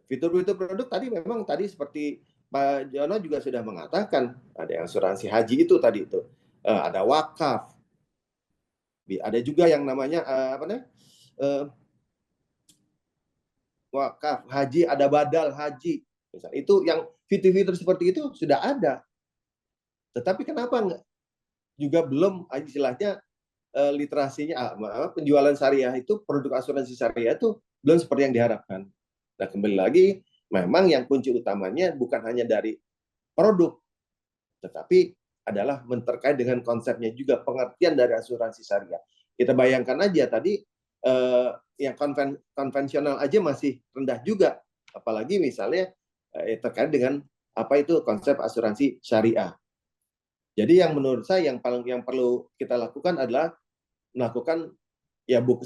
[SPEAKER 3] Fitur-fitur produk tadi seperti Pak Jono juga sudah mengatakan, ada yang asuransi haji itu tadi itu, ada wakaf, ada juga yang namanya wakaf haji, ada badal haji. Misalnya, itu yang fitur-fitur seperti itu sudah ada. Tetapi kenapa juga belum istilahnya literasinya, penjualan syariah itu, produk asuransi syariah itu belum seperti yang diharapkan. Nah, kembali lagi, memang yang kunci utamanya bukan hanya dari produk, tetapi adalah terkait dengan konsepnya juga, pengertian dari asuransi syariah. Kita bayangkan aja tadi, yang konvensional aja masih rendah juga, apalagi misalnya terkait dengan apa itu konsep asuransi syariah. Jadi yang menurut saya yang perlu kita lakukan adalah melakukan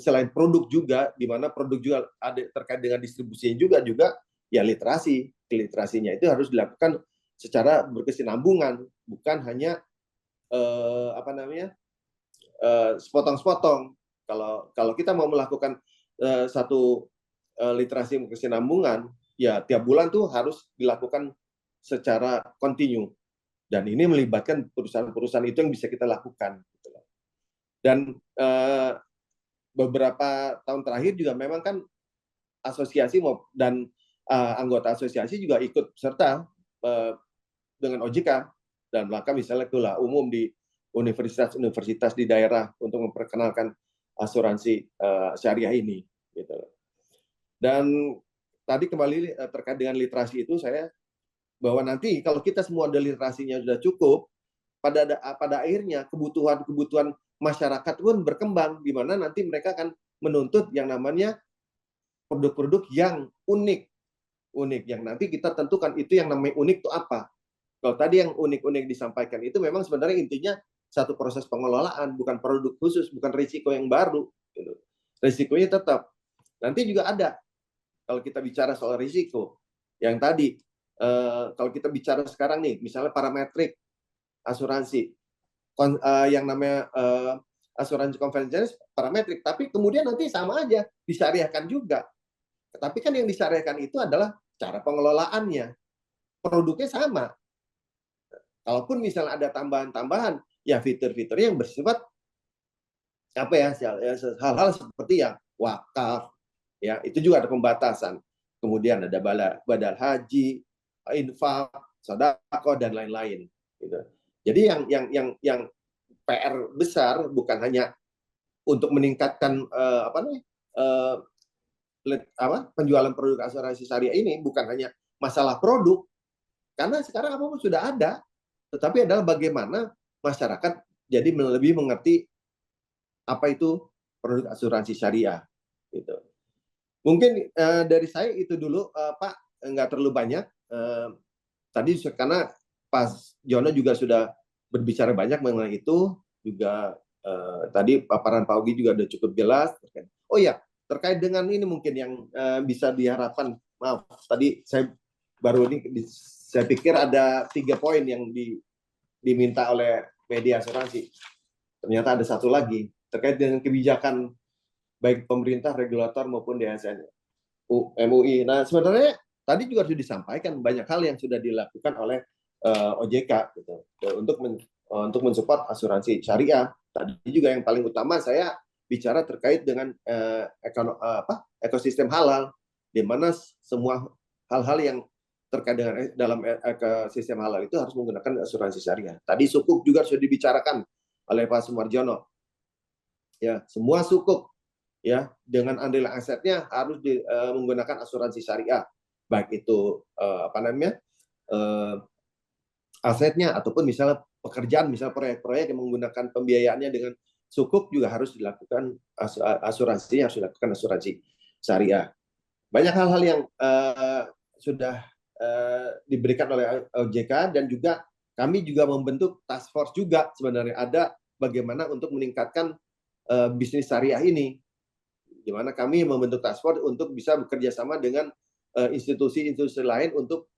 [SPEAKER 3] selain produk juga, di mana produk juga ada terkait dengan distribusinya juga ya literasinya itu harus dilakukan secara berkesinambungan, bukan hanya sepotong-sepotong. Kalau kita mau melakukan satu literasi berkesinambungan, ya tiap bulan tuh harus dilakukan secara kontinu. Dan ini melibatkan perusahaan-perusahaan itu yang bisa kita lakukan. Dan beberapa tahun terakhir juga memang kan asosiasi dan anggota asosiasi juga ikut serta dengan OJK dan melakukan misalnya kuliah umum di universitas di daerah untuk memperkenalkan asuransi syariah ini. Gitu. Dan tadi kembali terkait dengan literasi itu, bahwa nanti kalau kita semua ada literasinya sudah cukup, pada akhirnya kebutuhan masyarakat pun berkembang, di mana nanti mereka akan menuntut yang namanya produk-produk yang unik yang nanti kita tentukan itu yang namanya unik itu apa. Kalau tadi yang unik-unik disampaikan itu memang sebenarnya intinya satu proses pengelolaan, bukan produk khusus, bukan risiko yang baru. Gitu. Risikonya tetap. Nanti juga ada, kalau kita bicara soal risiko, yang tadi, kalau kita bicara sekarang nih, misalnya parametrik asuransi, yang namanya asuransi konvensional parametrik, tapi kemudian nanti sama aja, disyariahkan juga. Tapi kan yang disyariahkan itu adalah cara pengelolaannya. Produknya sama. Kalaupun misalnya ada tambahan-tambahan, ya fitur-fitur yang bersifat apa ya, hal-hal seperti yang wakaf, ya itu juga ada pembatasan. Kemudian ada badal haji, infak, sedekah dan lain-lain. Gitu. Jadi yang PR besar bukan hanya untuk meningkatkan penjualan produk asuransi syariah ini, bukan hanya masalah produk, karena sekarang apapun sudah ada, tetapi adalah bagaimana masyarakat jadi lebih mengerti apa itu produk asuransi syariah. Gitu. Mungkin dari saya itu dulu, Pak, nggak terlalu banyak. Tadi karena Pak Jono juga sudah berbicara banyak mengenai itu, juga tadi paparan Pak Ogi juga sudah cukup jelas. Oh ya, terkait dengan ini mungkin yang bisa diharapkan, maaf, tadi saya baru ini, saya pikir ada 3 poin yang diminta oleh media asuransi. Ternyata ada satu lagi, terkait dengan kebijakan baik pemerintah, regulator maupun DSN, MUI. Nah, sebenarnya tadi juga sudah disampaikan banyak hal yang sudah dilakukan oleh OJK gitu, untuk mensupport asuransi syariah. Tadi juga yang paling utama saya bicara terkait dengan ekosistem halal, di mana semua hal-hal yang terkait dengan dalam ekosistem halal itu harus menggunakan asuransi syariah. Tadi sukuk juga sudah dibicarakan oleh Pak Sumarjono. Ya, semua sukuk ya dengan andil asetnya harus menggunakan asuransi syariah, baik itu asetnya ataupun misalnya pekerjaan, misalnya proyek-proyek yang menggunakan pembiayaannya dengan sukuk juga harus dilakukan asuransinya, harus dilakukan asuransi syariah. Banyak hal-hal yang sudah diberikan oleh OJK, dan juga kami juga membentuk task force juga sebenarnya ada bagaimana untuk meningkatkan bisnis syariah ini. Di mana kami membentuk task force untuk bisa bekerja sama dengan institusi-institusi lain untuk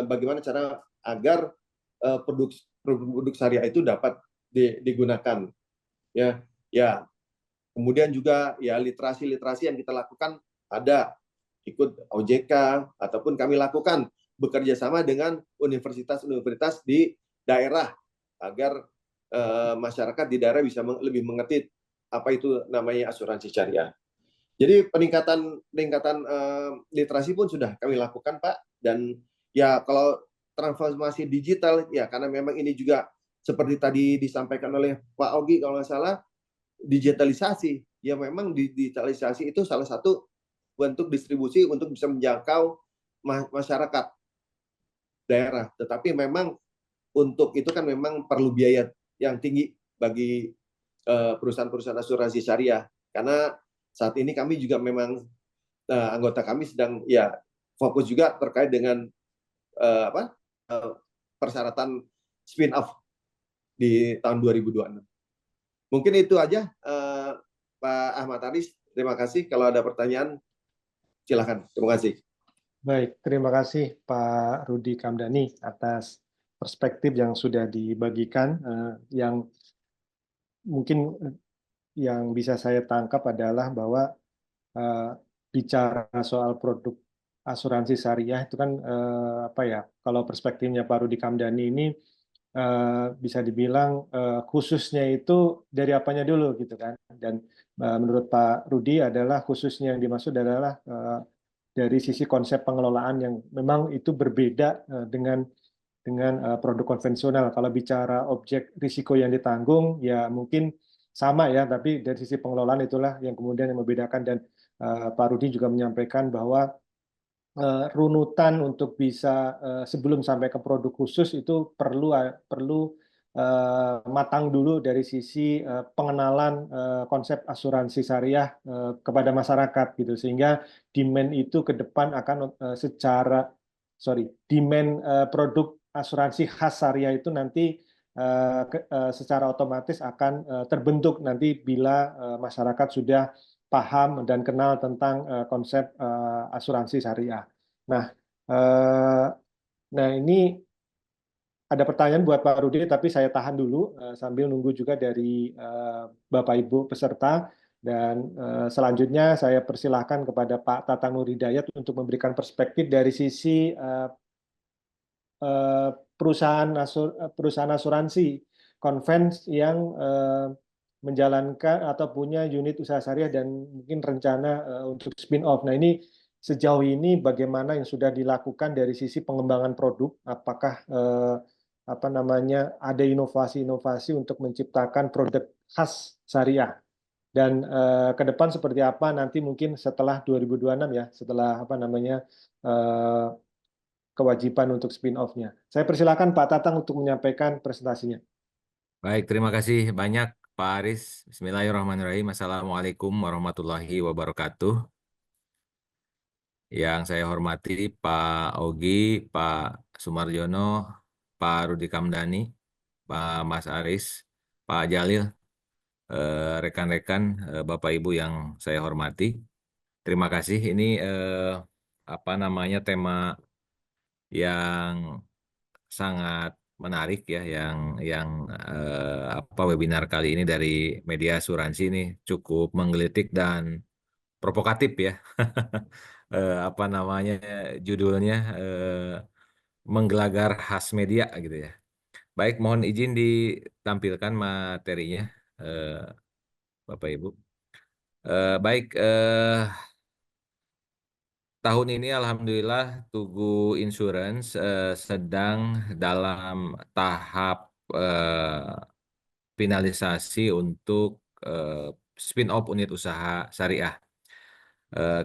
[SPEAKER 3] bagaimana cara agar produk syariah itu dapat digunakan. Ya. Kemudian juga ya literasi yang kita lakukan ada ikut OJK ataupun kami lakukan bekerja sama dengan universitas-universitas di daerah agar masyarakat di daerah bisa lebih mengerti apa itu namanya asuransi syariah. Jadi peningkatan literasi pun sudah kami lakukan, Pak. Dan ya kalau transformasi digital, ya karena memang ini juga seperti tadi disampaikan oleh Pak Ogi kalau nggak salah, digitalisasi. Ya memang digitalisasi itu salah satu bentuk distribusi untuk bisa menjangkau masyarakat daerah. Tetapi memang untuk itu kan memang perlu biaya yang tinggi bagi perusahaan-perusahaan asuransi syariah. Karena saat ini kami juga memang anggota kami sedang ya fokus juga terkait dengan persyaratan spin-off di tahun 2026. Mungkin itu aja, Pak Ahmad Aris. Terima kasih. Kalau ada pertanyaan, silakan. Terima kasih.
[SPEAKER 1] Baik, terima kasih Pak Rudi Kamdani atas perspektif yang sudah dibagikan. Yang mungkin yang bisa saya tangkap adalah bahwa bicara soal produk asuransi syariah itu kan kalau perspektifnya Pak Rudi Kamdani ini bisa dibilang khususnya itu dari apanya dulu gitu kan. Dan menurut Pak Rudi adalah khususnya yang dimaksud adalah dari sisi konsep pengelolaan yang memang itu berbeda dengan produk konvensional. Kalau bicara objek risiko yang ditanggung ya mungkin sama ya, tapi dari sisi pengelolaan itulah yang kemudian yang membedakan. Dan Pak Rudi juga menyampaikan bahwa runutan untuk bisa sebelum sampai ke produk khusus itu perlu matang dulu dari sisi pengenalan konsep asuransi syariah kepada masyarakat gitu, sehingga demand itu ke depan akan demand produk asuransi khas syariah itu nanti secara otomatis akan terbentuk nanti bila masyarakat sudah paham dan kenal tentang konsep asuransi syariah. Nah, ini ada pertanyaan buat Pak Rudi, tapi saya tahan dulu sambil nunggu juga dari Bapak Ibu peserta. Dan selanjutnya saya persilahkan kepada Pak Tatang Nur Hidayat untuk memberikan perspektif dari sisi perusahaan asuransi Convens yang menjalankan atau punya unit usaha syariah dan mungkin rencana untuk spin off. Nah, ini sejauh ini bagaimana yang sudah dilakukan dari sisi pengembangan produk? Apakah ada inovasi-inovasi untuk menciptakan produk khas syariah? Dan ke depan seperti apa nanti mungkin setelah 2026 ya, setelah kewajiban untuk spin off-nya. Saya persilakan Pak Tatang untuk menyampaikan presentasinya.
[SPEAKER 4] Baik, terima kasih banyak Pak Aris. Bismillahirrahmanirrahim. Assalamualaikum warahmatullahi wabarakatuh. Yang saya hormati Pak Ogi, Pak Sumarjono, Pak Rudi Kamdani, Pak Mas Aris, Pak Jalil, rekan-rekan, Bapak Ibu yang saya hormati. Terima kasih. Ini tema yang sangat menarik ya, yang webinar kali ini dari media asuransi ini cukup menggelitik dan provokatif ya. Judulnya menggelagar khas media gitu ya. Baik, mohon izin ditampilkan materinya, Bapak Ibu. Baik, tahun ini alhamdulillah Tugu Insurance sedang dalam tahap finalisasi untuk spin-off unit usaha syariah.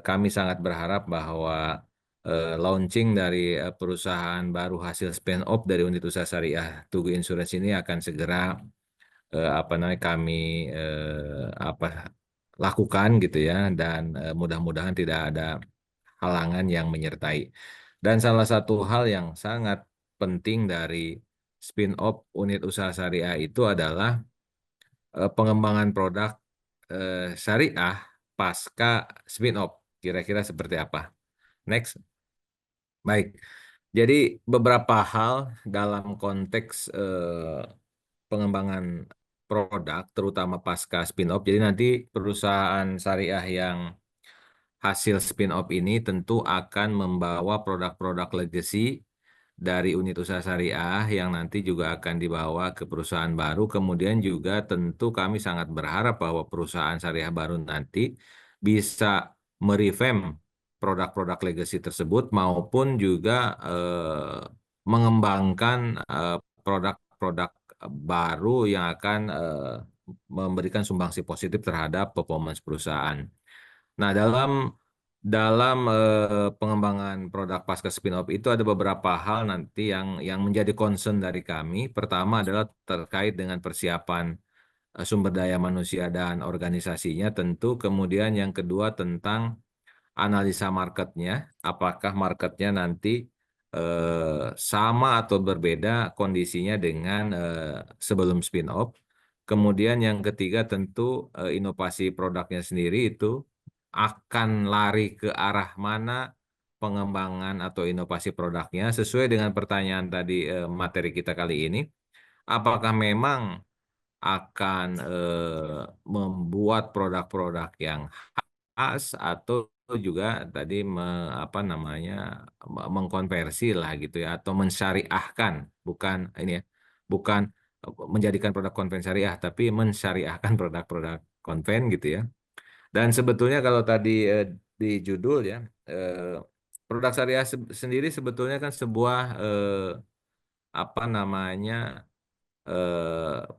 [SPEAKER 4] Kami sangat berharap bahwa launching dari perusahaan baru hasil spin-off dari unit usaha syariah Tugu Insurance ini akan segera kami lakukan gitu ya, dan mudah-mudahan tidak ada halangan yang menyertai. Dan salah satu hal yang sangat penting dari spin-off unit usaha syariah itu adalah pengembangan produk syariah pasca spin-off. Kira-kira seperti apa? Next. Baik. Jadi beberapa hal dalam konteks pengembangan produk, terutama pasca spin-off. Jadi nanti perusahaan syariah yang hasil spin-off ini tentu akan membawa produk-produk legacy dari unit usaha syariah yang nanti juga akan dibawa ke perusahaan baru. Kemudian juga tentu kami sangat berharap bahwa perusahaan syariah baru nanti bisa merevamp produk-produk legacy tersebut maupun juga mengembangkan produk-produk baru yang akan memberikan sumbangsi positif terhadap performance perusahaan. Nah, dalam pengembangan produk pasca spin-off itu ada beberapa hal nanti yang menjadi concern dari kami. Pertama adalah terkait dengan persiapan sumber daya manusia dan organisasinya tentu. Kemudian yang kedua tentang analisa marketnya. Apakah marketnya nanti sama atau berbeda kondisinya dengan sebelum spin-off. Kemudian yang ketiga tentu inovasi produknya sendiri itu akan lari ke arah mana pengembangan atau inovasi produknya sesuai dengan pertanyaan tadi materi kita kali ini. Apakah memang akan membuat produk-produk yang khas atau juga tadi mengkonversi lah gitu ya, atau mensyariahkan, bukan ini ya, bukan menjadikan produk konven syariah tapi mensyariahkan produk-produk konven gitu ya. Dan sebetulnya kalau tadi di judul ya, produk syariah sendiri sebetulnya kan sebuah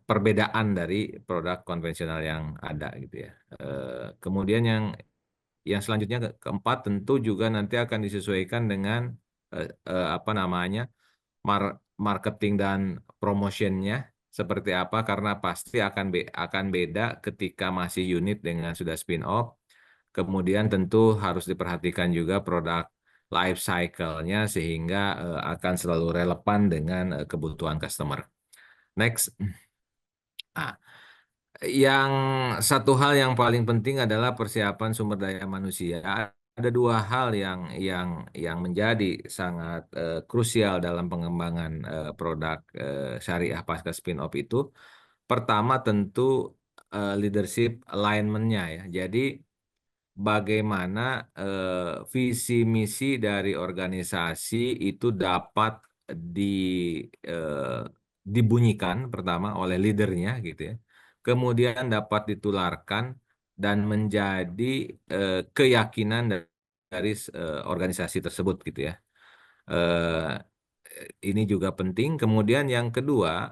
[SPEAKER 4] perbedaan dari produk konvensional yang ada gitu ya. Kemudian yang selanjutnya keempat tentu juga nanti akan disesuaikan dengan marketing dan promotionnya seperti apa, karena pasti akan beda ketika masih unit dengan sudah spin-off. Kemudian tentu harus diperhatikan juga produk life cycle-nya sehingga akan selalu relevan dengan kebutuhan customer. Next. Nah, yang satu hal yang paling penting adalah persiapan sumber daya manusia. Ada dua hal yang menjadi sangat krusial dalam pengembangan produk syariah pasca spin-off itu. Pertama tentu leadership alignment-nya ya. Jadi bagaimana visi misi dari organisasi itu dapat dibunyikan pertama oleh leadernya gitu ya. Kemudian dapat ditularkan dan menjadi keyakinan dari organisasi tersebut gitu ya. Eh, ini juga penting. Kemudian yang kedua,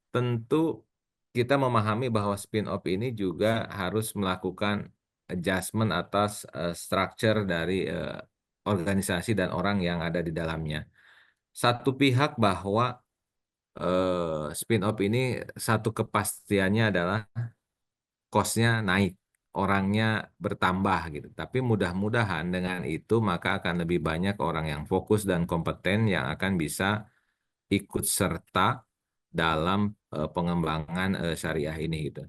[SPEAKER 4] tentu kita memahami bahwa spin-off ini juga harus melakukan adjustment atas structure dari organisasi dan orang yang ada di dalamnya. Satu pihak bahwa spin-off ini satu kepastiannya adalah cost-nya naik, orangnya bertambah gitu. Tapi mudah-mudahan dengan itu maka akan lebih banyak orang yang fokus dan kompeten yang akan bisa ikut serta dalam pengembangan syariah ini gitu.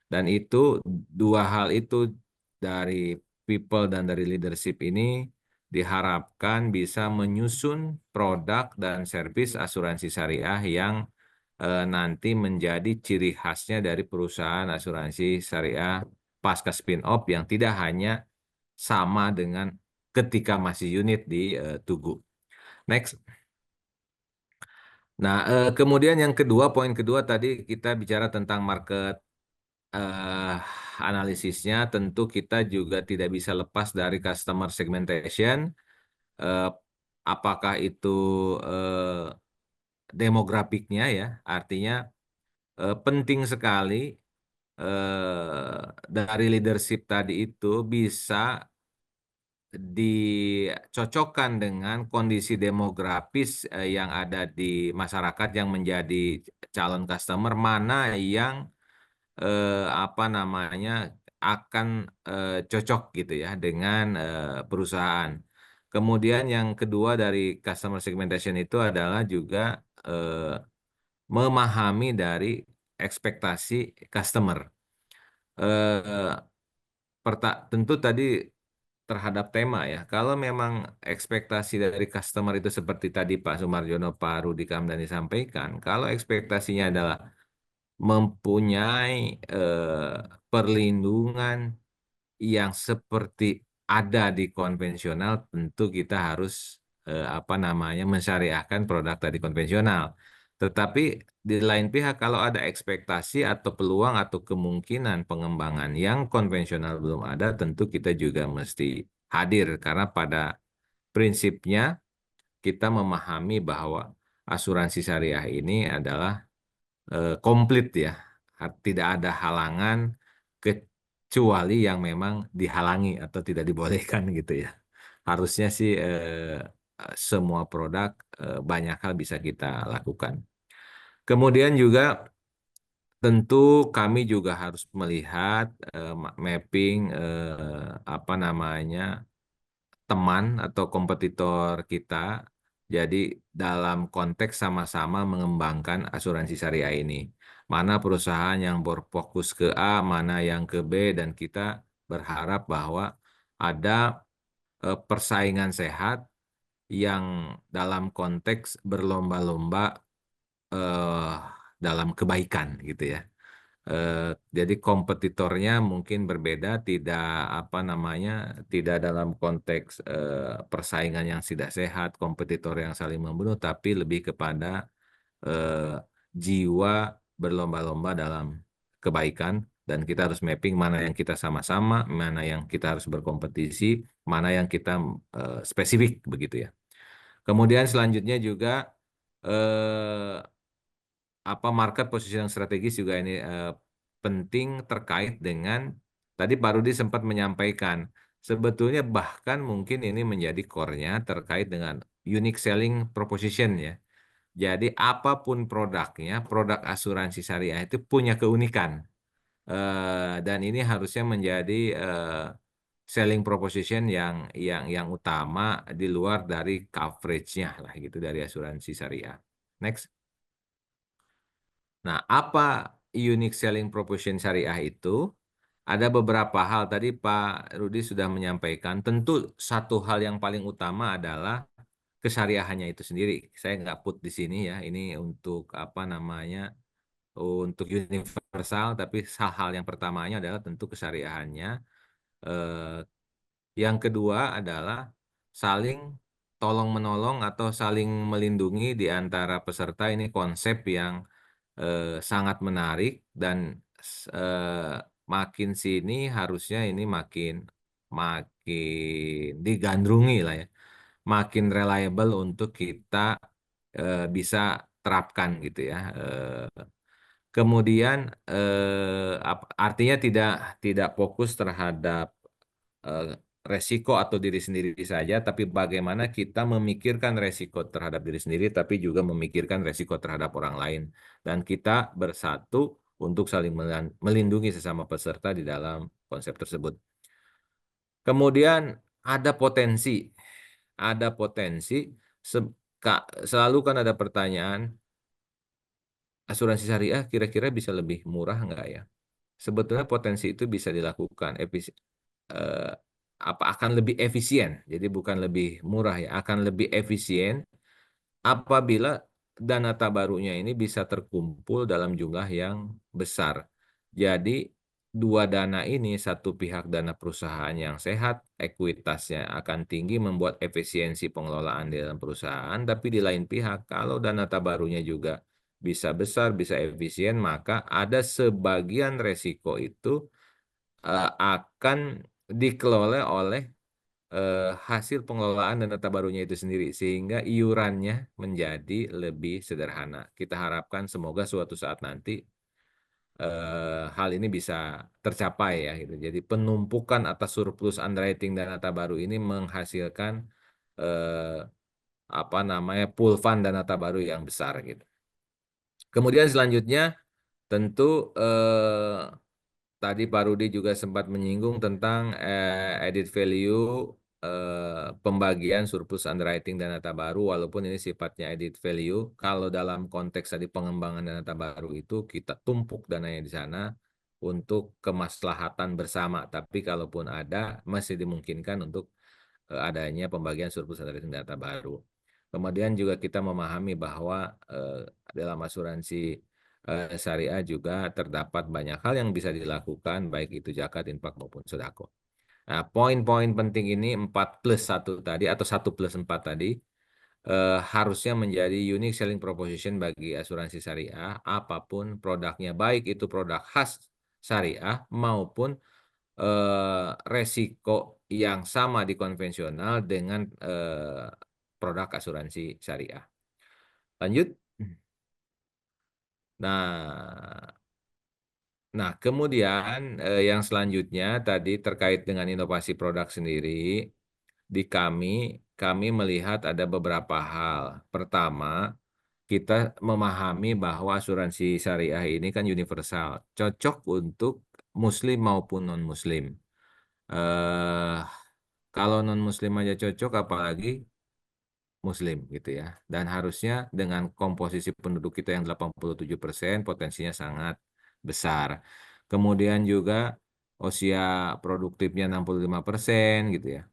[SPEAKER 4] Dan itu dua hal itu dari people dan dari leadership ini diharapkan bisa menyusun produk dan servis asuransi syariah yang nanti menjadi ciri khasnya dari perusahaan asuransi syariah pasca spin-off yang tidak hanya sama dengan ketika masih unit di Tugu. Next. Nah, kemudian yang kedua, poin kedua tadi kita bicara tentang market analisisnya. Tentu kita juga tidak bisa lepas dari customer segmentation. Apakah itu demografiknya ya, artinya penting sekali dari leadership tadi itu bisa dicocokkan dengan kondisi demografis yang ada di masyarakat yang menjadi calon customer, mana yang akan cocok gitu ya dengan perusahaan. Kemudian yang kedua dari customer segmentation itu adalah juga memahami dari ekspektasi customer. Tentu tadi terhadap tema ya. Kalau memang ekspektasi dari customer itu seperti tadi Pak Sumarjono, Pak Rudi Kamdhani sampaikan, kalau ekspektasinya adalah mempunyai perlindungan yang seperti ada di konvensional, tentu kita harus mensyariahkan produk tadi konvensional. Tetapi di lain pihak kalau ada ekspektasi atau peluang atau kemungkinan pengembangan yang konvensional belum ada, tentu kita juga mesti hadir karena pada prinsipnya kita memahami bahwa asuransi syariah ini adalah komplit ya, tidak ada halangan kecuali yang memang dihalangi atau tidak dibolehkan gitu ya. Harusnya sih semua produk banyak hal bisa kita lakukan. Kemudian juga tentu kami juga harus melihat mapping teman atau kompetitor kita. Jadi dalam konteks sama-sama mengembangkan asuransi syariah ini. Mana perusahaan yang berfokus ke A, mana yang ke B, dan kita berharap bahwa ada persaingan sehat yang dalam konteks berlomba-lomba dalam kebaikan gitu ya. Jadi kompetitornya mungkin berbeda, tidak dalam konteks persaingan yang tidak sehat, kompetitor yang saling membunuh, tapi lebih kepada jiwa berlomba-lomba dalam kebaikan. Dan kita harus mapping mana yang kita sama-sama, mana yang kita harus berkompetisi, mana yang kita spesifik begitu ya. Kemudian selanjutnya juga market position strategis juga ini penting terkait dengan tadi Pak Rudi sempat menyampaikan sebetulnya bahkan mungkin ini menjadi core-nya terkait dengan unique selling proposition ya. Jadi apapun produknya, produk asuransi syariah itu punya keunikan. Dan ini harusnya menjadi selling proposition yang utama di luar dari coverage-nya lah gitu dari asuransi syariah. Next. Nah, apa unique selling proposition syariah itu? Ada beberapa hal tadi Pak Rudi sudah menyampaikan. Tentu satu hal yang paling utama adalah kesyariahannya itu sendiri. Saya nggak put di sini ya. Ini untuk apa namanya? Untuk universal, tapi hal yang pertamanya adalah tentu kesyariahannya. Eh, yang kedua adalah saling tolong menolong atau saling melindungi di antara peserta. Ini konsep yang sangat menarik dan eh, makin sini harusnya ini makin makin digandrungi lah ya, makin reliable untuk kita bisa terapkan gitu ya. Kemudian artinya tidak fokus terhadap eh, resiko atau diri sendiri saja, tapi bagaimana kita memikirkan resiko terhadap diri sendiri, tapi juga memikirkan resiko terhadap orang lain. Dan kita bersatu untuk saling melindungi sesama peserta di dalam konsep tersebut. Kemudian ada potensi, selalu kan ada pertanyaan, asuransi syariah kira-kira bisa lebih murah nggak ya? Sebetulnya potensi itu bisa dilakukan, eh, akan lebih efisien. Jadi bukan lebih murah ya, akan lebih efisien apabila dana tabarunya ini bisa terkumpul dalam jumlah yang besar. Jadi dua dana ini, satu pihak dana perusahaan yang sehat, ekuitasnya akan tinggi, membuat efisiensi pengelolaan di dalam perusahaan, tapi di lain pihak kalau dana tabarunya juga bisa besar, bisa efisien, maka ada sebagian resiko itu akan dikelola oleh hasil pengelolaan dana tabarunya itu sendiri, sehingga iurannya menjadi lebih sederhana. Kita harapkan semoga suatu saat nanti hal ini bisa tercapai ya gitu. Jadi penumpukan atas surplus underwriting dana tabaru ini menghasilkan eh, apa namanya pool fund dana tabaru yang besar gitu. Kemudian selanjutnya tentu tadi Pak Rudi juga sempat menyinggung tentang added value pembagian surplus underwriting dan data baru, walaupun ini sifatnya added value. Kalau dalam konteks tadi pengembangan dana baru itu kita tumpuk dananya di sana untuk kemaslahatan bersama. Tapi kalaupun ada, masih dimungkinkan untuk adanya pembagian surplus underwriting data baru. Kemudian juga kita memahami bahwa dalam asuransi syariah juga terdapat banyak hal yang bisa dilakukan, baik itu zakat, infak maupun sedekah. Nah, poin-poin penting ini 4+1 tadi atau 1+4 tadi harusnya menjadi unique selling proposition bagi asuransi syariah, apapun produknya, baik itu produk khas syariah maupun resiko yang sama di konvensional dengan produk asuransi syariah. Lanjut. Nah, kemudian yang selanjutnya tadi terkait dengan inovasi produk sendiri, di kami melihat ada beberapa hal. Pertama, kita memahami bahwa asuransi syariah ini kan universal, cocok untuk muslim maupun non-muslim. Eh, kalau non-muslim aja cocok, apalagi muslim gitu ya. Dan harusnya dengan komposisi penduduk kita yang 87%, potensinya sangat besar. Kemudian juga usia produktifnya 65% gitu ya.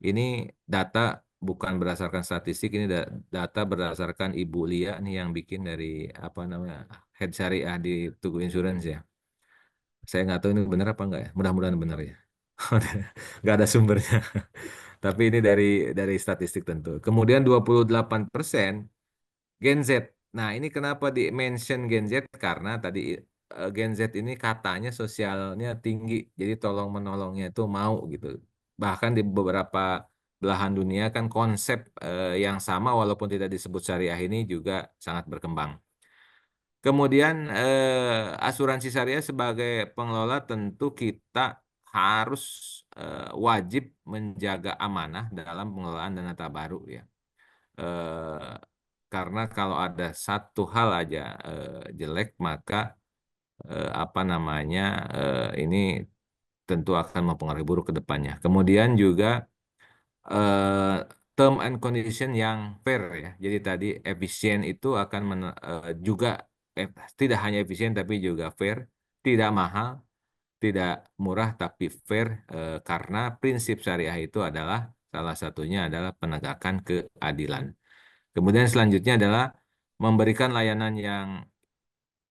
[SPEAKER 4] Ini data bukan berdasarkan statistik, ini data berdasarkan Ibu Lia nih yang bikin dari apa namanya Head Syariah di Tugu Insurance ya. Saya nggak tahu ini benar apa enggak ya. Mudah-mudahan benar ya. Nggak ada sumbernya. Tapi ini dari statistik tentu. Kemudian 28% Gen Z. Nah, ini kenapa di-mention Gen Z? Karena tadi Gen Z ini katanya sosialnya tinggi. Jadi tolong menolongnya itu mau gitu. Bahkan di beberapa belahan dunia kan konsep yang sama walaupun tidak disebut syariah ini juga sangat berkembang. Kemudian asuransi syariah sebagai pengelola tentu kita harus wajib menjaga amanah dalam pengelolaan dana tabaruk ya. karena kalau ada satu hal aja jelek, maka ini tentu akan mempengaruhi buruk ke depannya. Kemudian juga term and condition yang fair ya. Jadi tadi efisien itu akan juga tidak hanya efisien tapi juga fair, tidak mahal, tidak murah tapi fair, karena prinsip syariah itu adalah salah satunya adalah penegakan keadilan. Kemudian selanjutnya adalah memberikan layanan yang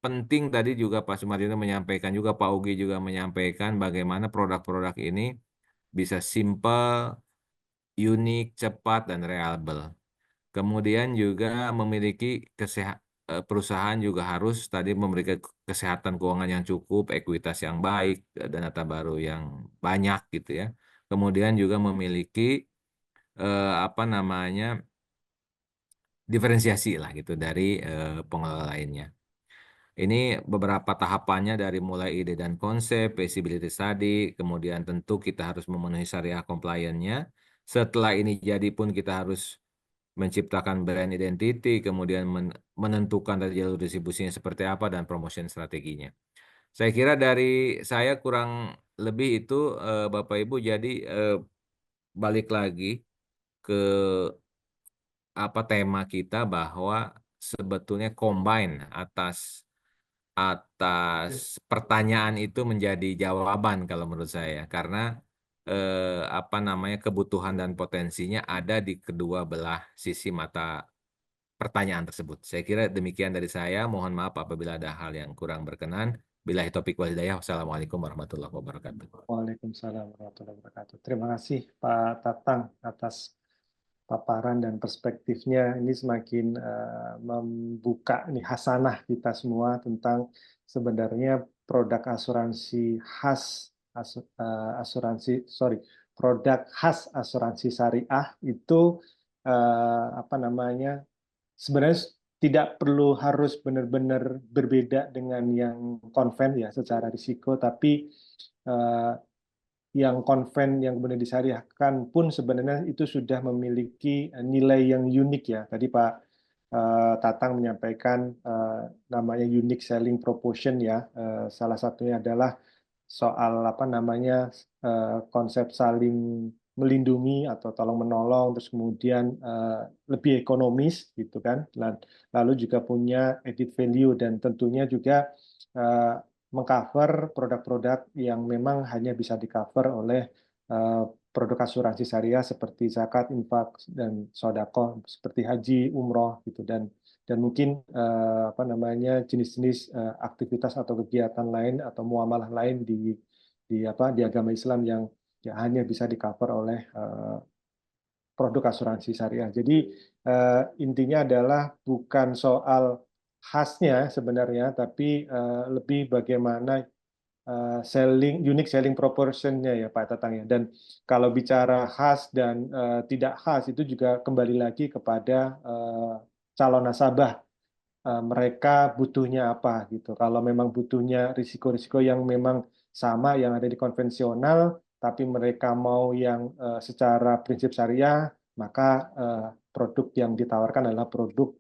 [SPEAKER 4] penting. Tadi juga Pak Sumartino menyampaikan, juga Pak Ugi juga menyampaikan bagaimana produk-produk ini bisa simple, unik, cepat, dan reliable. Kemudian juga memiliki perusahaan juga harus tadi memberikan kesehatan keuangan yang cukup, ekuitas yang baik, dan data baru yang banyak gitu ya. Kemudian juga memiliki diferensiasi lah gitu dari pengelola lainnya. Ini beberapa tahapannya dari mulai ide dan konsep, feasibility study, kemudian tentu kita harus memenuhi syariah compliance-nya. Setelah ini jadi pun kita harus menciptakan brand identity, kemudian menentukan dari jalur distribusinya seperti apa dan promotion strateginya. Saya kira dari saya kurang lebih itu Bapak Ibu, jadi balik lagi ke tema kita bahwa sebetulnya combine atas pertanyaan itu menjadi jawaban kalau menurut saya, karena kebutuhan dan potensinya ada di kedua belah sisi mata pertanyaan tersebut. Saya kira demikian dari saya. Mohon maaf apabila ada hal yang kurang berkenan. Billahi taufiq wal hidayah. Wassalamualaikum warahmatullahi wabarakatuh.
[SPEAKER 1] Waalaikumsalam warahmatullahi wabarakatuh. Terima kasih Pak Tatang atas paparan dan perspektifnya. Ini semakin membuka nih hasanah kita semua tentang sebenarnya produk asuransi khas produk khas asuransi syariah itu sebenarnya tidak perlu harus benar-benar berbeda dengan yang konven ya secara risiko, tapi yang konven yang kemudian disyariahkan pun sebenarnya itu sudah memiliki nilai yang unik ya. Tadi Pak Tatang menyampaikan namanya unique selling proposition ya. Salah satunya adalah soal konsep saling melindungi atau tolong menolong, terus kemudian lebih ekonomis gitu kan. Lalu juga punya added value dan tentunya juga mengcover produk-produk yang memang hanya bisa di-cover oleh produk asuransi syariah seperti zakat, infak, dan sodako, seperti haji, umroh gitu, dan mungkin jenis-jenis aktivitas atau kegiatan lain atau muamalah lain di agama Islam yang hanya bisa di-cover oleh produk asuransi syariah. Jadi intinya adalah bukan soal khasnya sebenarnya, tapi lebih bagaimana unique selling proportion-nya ya Pak Tatang ya. Dan kalau bicara khas dan tidak khas itu juga kembali lagi kepada calon nasabah. Mereka butuhnya apa gitu. Kalau memang butuhnya risiko-risiko yang memang sama yang ada di konvensional, tapi mereka mau yang secara prinsip syariah, maka produk yang ditawarkan adalah produk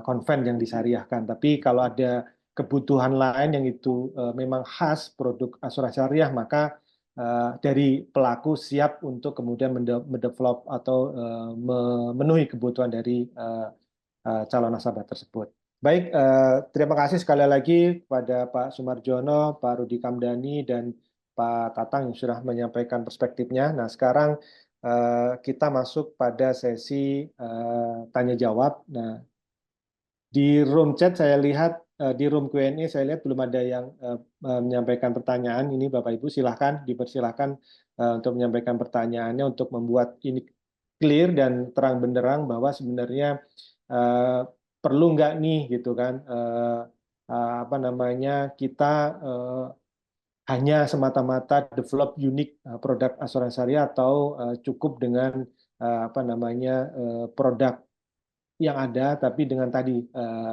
[SPEAKER 1] konven yang disyariahkan. Tapi kalau ada kebutuhan lain yang itu memang khas produk asuransi syariah, maka dari pelaku siap untuk kemudian mendevelop atau memenuhi kebutuhan dari calon nasabah tersebut. Baik, terima kasih sekali lagi kepada Pak Sumarjono, Pak Rudi Kamdani, dan Pak Tatang yang sudah menyampaikan perspektifnya. Nah, sekarang kita masuk pada sesi tanya jawab. Nah, di room chat saya lihat, di room Q&A saya lihat belum ada yang menyampaikan pertanyaan. Ini Bapak Ibu silahkan dipersilahkan untuk menyampaikan pertanyaannya untuk membuat ini clear dan terang benderang bahwa sebenarnya perlu nggak nih gitu kan kita hanya semata-mata develop unique produk asuransi syariah atau cukup dengan produk yang ada tapi dengan tadi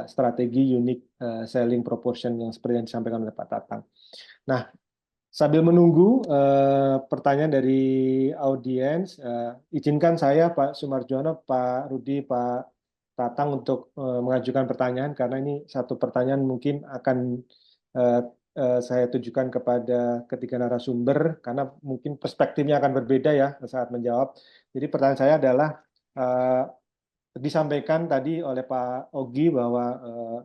[SPEAKER 1] strategi unique selling proportion yang seperti yang disampaikan oleh Pak Tatang. Nah, Sambil menunggu pertanyaan dari audiens, izinkan saya Pak Sumarjono, Pak Rudi, Pak Tatang untuk mengajukan pertanyaan karena ini satu pertanyaan mungkin akan saya tujukan kepada ketiga narasumber karena mungkin perspektifnya akan berbeda ya saat menjawab. Jadi pertanyaan saya adalah disampaikan tadi oleh Pak Ogi bahwa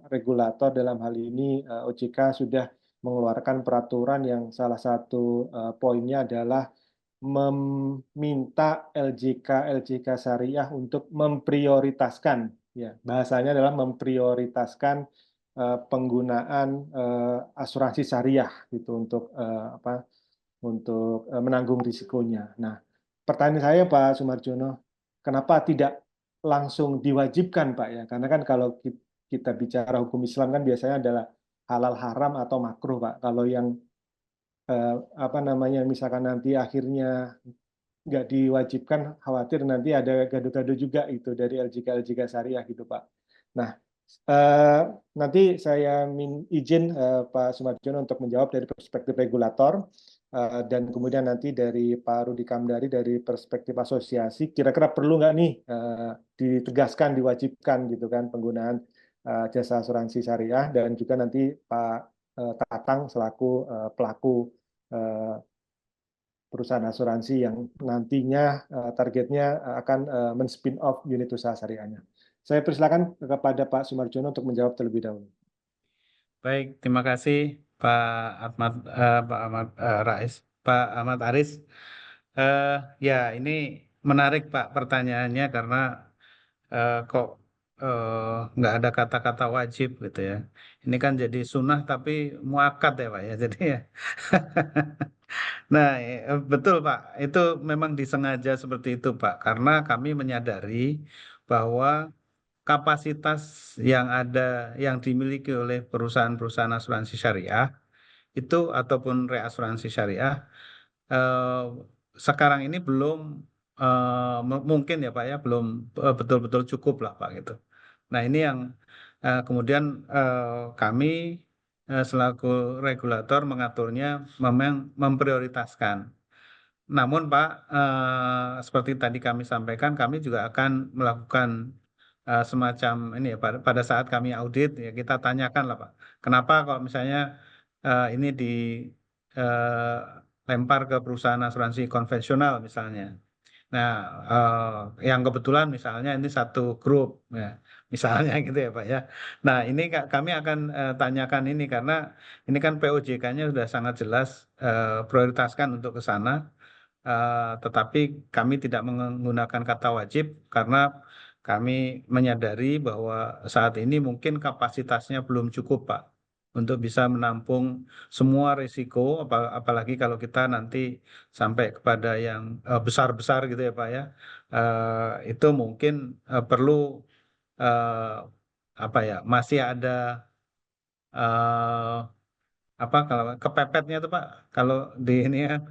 [SPEAKER 1] regulator dalam hal ini OJK sudah mengeluarkan peraturan yang salah satu poinnya adalah meminta LJK syariah untuk memprioritaskan, ya bahasanya adalah memprioritaskan penggunaan asuransi syariah gitu untuk menanggung risikonya. Nah, pertanyaan saya Pak Sumarjono, kenapa tidak langsung diwajibkan Pak ya? Karena kan kalau kita bicara hukum Islam kan biasanya adalah halal haram atau makruh Pak. Kalau yang misalkan nanti akhirnya nggak diwajibkan, khawatir nanti ada gaduh-gaduh juga itu dari LJK syariah gitu Pak. Nah, nanti saya izin Pak Sumarjono untuk menjawab dari perspektif regulator dan kemudian nanti dari Pak Rudi Kamdari dari perspektif asosiasi, kira-kira perlu nggak nih ditegaskan, diwajibkan gitu kan penggunaan jasa asuransi syariah, dan juga nanti Pak Tatang selaku pelaku perusahaan asuransi yang nantinya targetnya akan men-spin off unit usaha syariahnya. Saya persilakan kepada Pak Sumarjono untuk menjawab terlebih dahulu.
[SPEAKER 2] Baik, terima kasih Pak Ahmad Aris. Ya, ini menarik Pak pertanyaannya karena kok nggak ada kata-kata wajib gitu ya. Ini kan jadi sunnah tapi muakkad ya Pak ya. Jadi ya. Nah, betul Pak. Itu memang disengaja seperti itu Pak. Karena kami menyadari bahwa kapasitas yang ada yang dimiliki oleh perusahaan-perusahaan asuransi syariah itu ataupun reasuransi syariah eh, sekarang ini belum mungkin ya Pak ya belum betul-betul cukup lah Pak gitu. Nah ini yang kemudian kami selaku regulator mengaturnya memang memprioritaskan. Namun Pak, seperti tadi kami sampaikan, kami juga akan melakukan semacam ini ya pada saat kami audit ya kita tanyakan lah Pak, kenapa kalau misalnya ini dilempar ke perusahaan asuransi konvensional misalnya. Nah, yang kebetulan misalnya ini satu grup ya, misalnya gitu ya Pak ya. Nah, ini kami akan tanyakan ini karena ini kan POJK-nya sudah sangat jelas prioritaskan untuk ke sana. Tetapi kami tidak menggunakan kata wajib karena kami menyadari bahwa saat ini mungkin kapasitasnya belum cukup, Pak, untuk bisa menampung semua risiko, apalagi kalau kita nanti sampai kepada yang besar-besar gitu ya, Pak ya. Itu mungkin perlu apa ya, masih ada eh, apa kalau kepepetnya itu Pak, kalau di ini ya.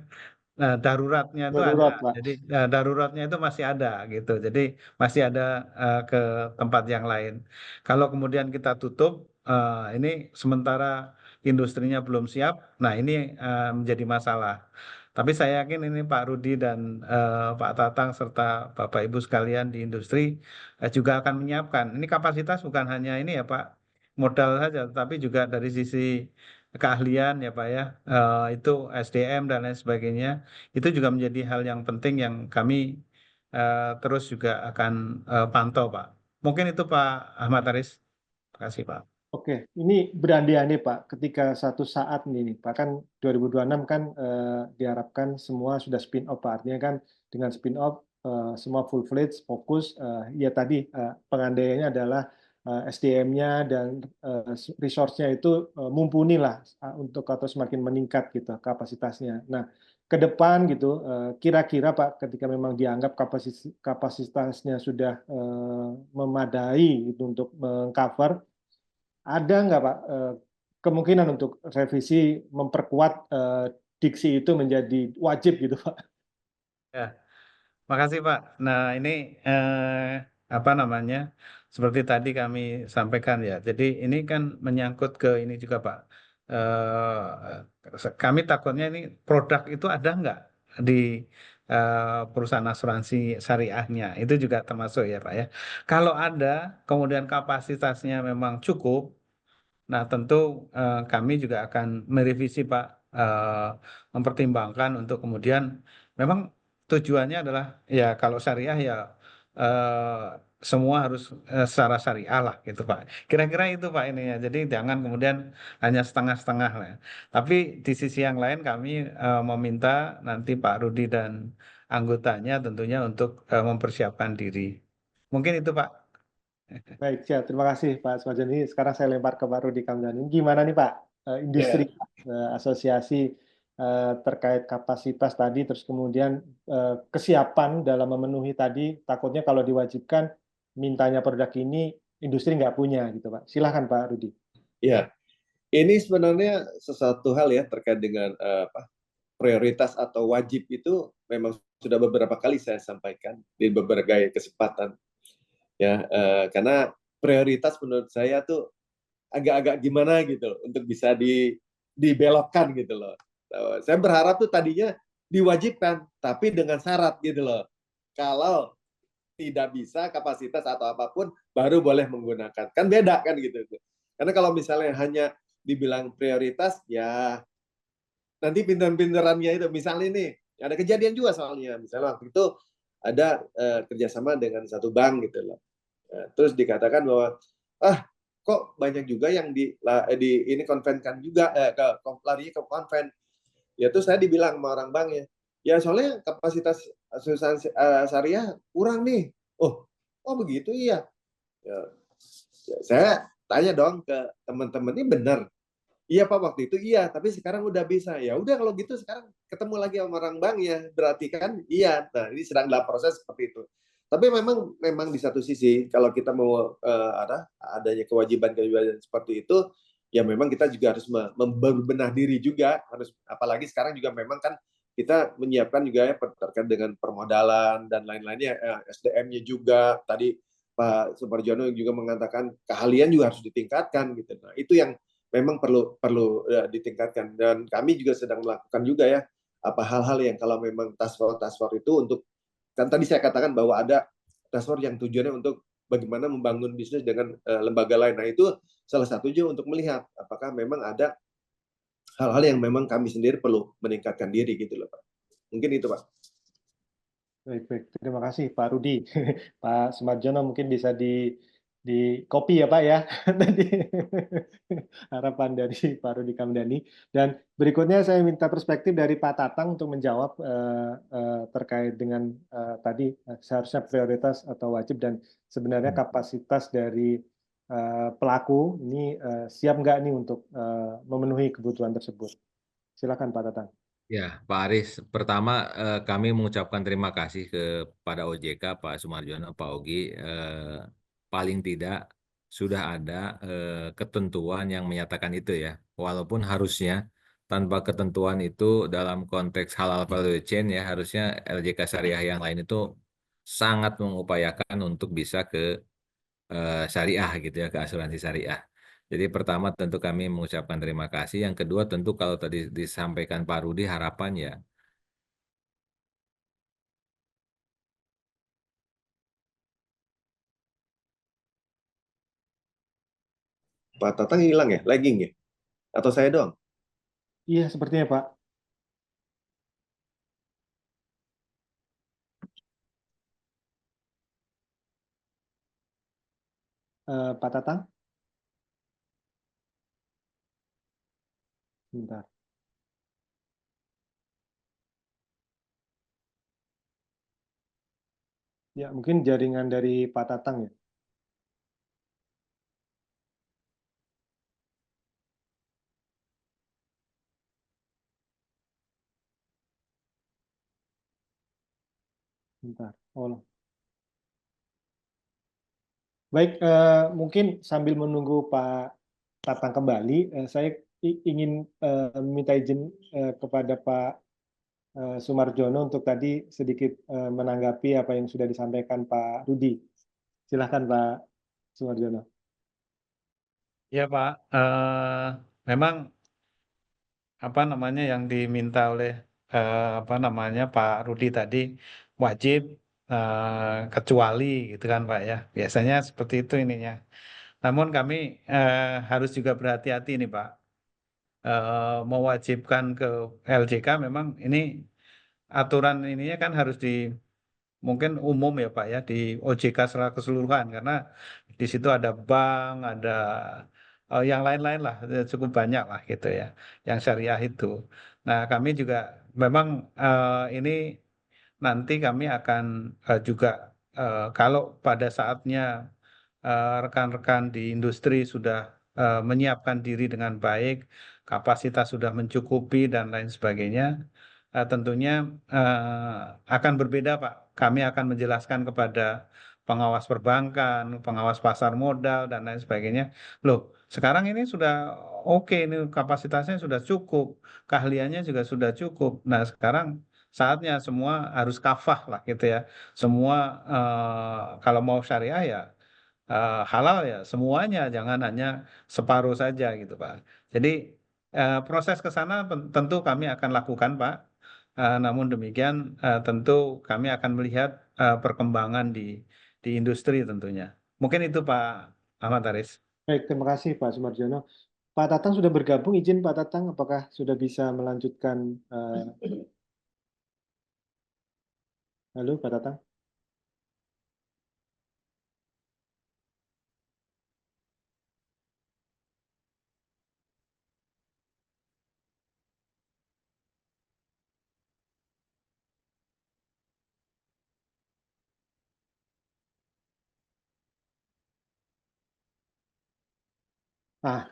[SPEAKER 2] Nah, daruratnya itu ada.
[SPEAKER 1] Darurat, Pak.
[SPEAKER 2] Jadi daruratnya itu masih ada gitu. Jadi masih ada ke tempat yang lain. Kalau kemudian kita tutup, ini sementara industrinya belum siap. Nah, ini menjadi masalah. Tapi saya yakin ini Pak Rudi dan Pak Tatang serta Bapak Ibu sekalian di industri juga akan menyiapkan. Ini kapasitas bukan hanya ini ya Pak, modal saja, tapi juga dari sisi keahlian ya Pak ya, itu SDM dan lain sebagainya, itu juga menjadi hal yang penting yang kami terus juga akan pantau Pak. Mungkin itu Pak Ahmad Aris. Terima kasih Pak.
[SPEAKER 1] Oke, ini berandai-andai Pak, ketika satu saat nih Pak, kan 2026 kan diharapkan semua sudah spin off Pak, artinya kan dengan spin off semua full fledged fokus, ya tadi pengandaiannya adalah SDM-nya dan resource-nya itu mumpuni lah untuk atau semakin meningkat gitu kapasitasnya. Nah, ke depan gitu, kira-kira Pak, ketika memang dianggap kapasitasnya sudah memadai gitu untuk mengcover, ada nggak Pak kemungkinan untuk revisi memperkuat diksi itu menjadi wajib gitu Pak?
[SPEAKER 2] Ya, makasih Pak. Nah ini apa namanya? Seperti tadi kami sampaikan ya. Jadi ini kan menyangkut ke ini juga Pak. kami takutnya ini produk itu ada nggak di perusahaan asuransi syariahnya, itu juga termasuk ya Pak ya. Kalau ada, kemudian kapasitasnya memang cukup, nah tentu kami juga akan merevisi Pak, mempertimbangkan untuk kemudian memang tujuannya adalah ya kalau syariah ya eh, semua harus secara syariah lah gitu Pak. Kira-kira itu Pak ini ya. Jadi jangan kemudian hanya setengah-setengah lah. Tapi di sisi yang lain kami meminta nanti Pak Rudi dan anggotanya tentunya untuk mempersiapkan diri. Mungkin itu Pak.
[SPEAKER 1] Baik, siap. Terima kasih Pak Sumarjono. Sekarang saya lempar ke Pak Rudi Kamdhani. Gimana nih Pak, industri asosiasi terkait kapasitas tadi, terus kemudian kesiapan dalam memenuhi tadi, takutnya kalau diwajibkan mintanya produk ini, industri nggak punya gitu Pak. Silahkan Pak Rudi.
[SPEAKER 3] Ya, ini sebenarnya sesuatu hal ya terkait dengan prioritas atau wajib itu memang sudah beberapa kali saya sampaikan di berbagai kesempatan. Ya, karena prioritas menurut saya tuh agak-agak gimana gitu loh, untuk bisa dibelokkan gitu loh. Saya berharap tuh tadinya diwajibkan, tapi dengan syarat gitu loh. Kalau tidak bisa kapasitas atau apapun, baru boleh menggunakan. Kan beda kan gitu. Karena kalau misalnya hanya dibilang prioritas, ya nanti pinter-pinterannya itu. Misalnya nih, ada kejadian juga soalnya. Misalnya waktu itu ada kerjasama dengan satu bank gitu loh. Terus dikatakan bahwa kok banyak juga yang ini konvenkan juga larinya ke konven. Ya terus saya dibilang sama orang bank ya soalnya kapasitas asuransi syariah kurang nih. Oh begitu iya. Ya, saya tanya dong ke teman-teman, ini benar? Iya Pak, waktu itu iya, tapi sekarang udah bisa. Ya udah kalau gitu sekarang ketemu lagi sama orang bank ya, berarti kan iya. Nah ini sedang dalam proses seperti itu. Tapi memang di satu sisi kalau kita mau adanya kewajiban-kewajiban seperti itu, ya memang kita juga harus membenah diri juga, harus apalagi sekarang juga memang kan kita menyiapkan juga ya terkait dengan permodalan dan lain-lainnya, SDM-nya juga. Tadi Pak Sumarjono juga mengatakan keahlian juga harus ditingkatkan gitu. Nah itu yang memang perlu ditingkatkan, dan kami juga sedang melakukan juga ya apa hal-hal yang kalau memang task force itu untuk, kan tadi saya katakan bahwa ada task force yang tujuannya untuk bagaimana membangun bisnis dengan lembaga lain. Nah itu salah satunya untuk melihat apakah memang ada hal-hal yang memang kami sendiri perlu meningkatkan diri gitu loh Pak. Mungkin itu Pak.
[SPEAKER 1] Baik. Terima kasih Pak Rudi. Pak Sumarjono mungkin bisa di copy ya Pak ya. Tadi harapan dari Pak Rudi Kamdhani. Dan berikutnya saya minta perspektif dari Pak Tatang untuk menjawab terkait dengan tadi seharusnya prioritas atau wajib, dan sebenarnya kapasitas dari pelaku ini siap nggak nih untuk memenuhi kebutuhan tersebut. Silakan Pak Tatang.
[SPEAKER 4] Ya, Pak Aris, pertama kami mengucapkan terima kasih kepada OJK, Pak Sumarjono, Pak Ogi. Paling tidak sudah ada ketentuan yang menyatakan itu ya. Walaupun harusnya tanpa ketentuan itu dalam konteks halal value chain ya, harusnya LJK Syariah yang lain itu sangat mengupayakan untuk bisa ke syariah gitu ya, ke asuransi syariah. Jadi pertama tentu kami mengucapkan terima kasih. Yang kedua tentu kalau tadi disampaikan Pak Rudi harapan ya.
[SPEAKER 3] Pak Tatang hilang ya, lagging ya, atau saya doang?
[SPEAKER 1] Iya, sepertinya Pak. Pak Tatang? Bentar. Ya, mungkin jaringan dari Pak Tatang ya. Bentar. Oh. Baik, mungkin sambil menunggu Pak Tatang kembali, saya ingin minta izin kepada Pak Sumarjono untuk tadi sedikit menanggapi apa yang sudah disampaikan Pak Rudi. Silahkan Pak Sumarjono.
[SPEAKER 2] Ya Pak, memang apa namanya yang diminta oleh apa namanya Pak Rudi tadi wajib kecuali gitu kan Pak ya. Biasanya seperti itu ininya. Namun kami harus juga berhati-hati nih Pak. Mewajibkan ke LJK memang ini aturan ininya kan harus mungkin umum ya Pak ya di OJK secara keseluruhan karena di situ ada bank, ada yang lain-lain lah, cukup banyak lah gitu ya, yang syariah itu. Nah kami juga memang ini nanti kami akan juga kalau pada saatnya rekan-rekan di industri sudah menyiapkan diri dengan baik, kapasitas sudah mencukupi dan lain sebagainya, tentunya akan berbeda, Pak. Kami akan menjelaskan kepada pengawas perbankan, pengawas pasar modal dan lain sebagainya. Loh, sekarang ini sudah oke, ini kapasitasnya sudah cukup, keahliannya juga sudah cukup. Nah, sekarang saatnya semua harus kafah lah gitu ya. Semua kalau mau syariah ya halal ya semuanya, jangan hanya separuh saja gitu Pak. Jadi proses ke sana tentu kami akan lakukan Pak. Namun demikian tentu kami akan melihat perkembangan di industri tentunya. Mungkin itu Pak Ahmad Haris.
[SPEAKER 1] Baik, terima kasih Pak Sumarjono. Pak Tatang sudah bergabung, izin Pak Tatang, apakah sudah bisa melanjutkan? Halo Pak Tatang.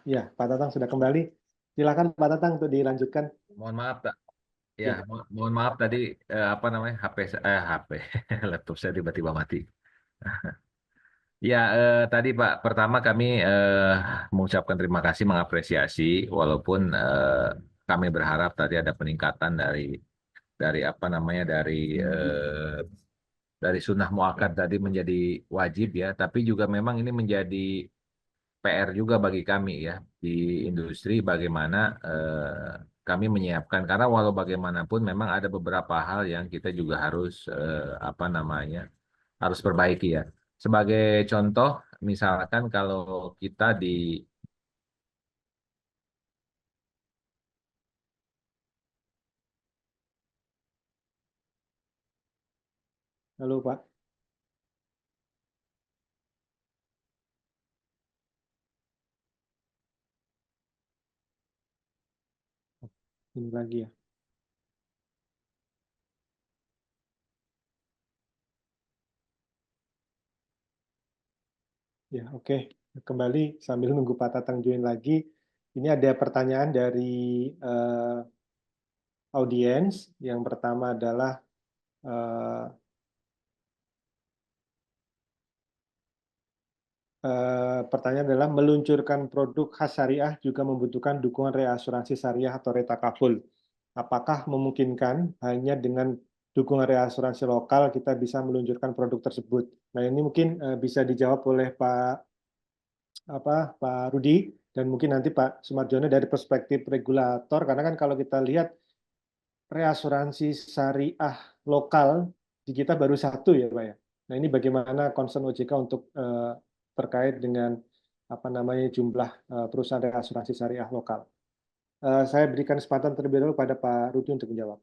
[SPEAKER 1] Ya, Pak Tatang sudah kembali. Silakan Pak Tatang untuk dilanjutkan.
[SPEAKER 4] Mohon maaf, Pak. Ya,
[SPEAKER 1] Ya.
[SPEAKER 4] mohon maaf tadi apa namanya HP laptop saya tiba-tiba mati. Ya, tadi Pak, pertama kami mengucapkan terima kasih, mengapresiasi, walaupun kami berharap tadi ada peningkatan dari apa namanya dari sunnah muakkad tadi menjadi wajib ya, tapi juga memang ini menjadi PR juga bagi kami ya di industri bagaimana kami menyiapkan karena walau bagaimanapun memang ada beberapa hal yang kita juga harus apa namanya harus perbaiki ya. Sebagai contoh, misalkan kalau kita di
[SPEAKER 1] Halo Pak. Ini lagi ya. Ya, oke. Kembali sambil nunggu Pak Tatang join lagi. Ini ada pertanyaan dari audiens. Yang pertama adalah pertanyaan adalah meluncurkan produk khas syariah juga membutuhkan dukungan reasuransi syariah atau retakaful. Apakah memungkinkan hanya dengan dukungan reasuransi lokal kita bisa meluncurkan produk tersebut? Nah, ini mungkin bisa dijawab oleh Pak Rudi dan mungkin nanti Pak Sumarjono dari perspektif regulator, karena kan kalau kita lihat reasuransi syariah lokal di kita baru satu ya Pak ya. Nah, ini bagaimana concern OJK untuk terkait dengan apa namanya jumlah perusahaan reasuransi syariah lokal. Saya berikan kesempatan terlebih dahulu pada Pak Rudi untuk menjawab.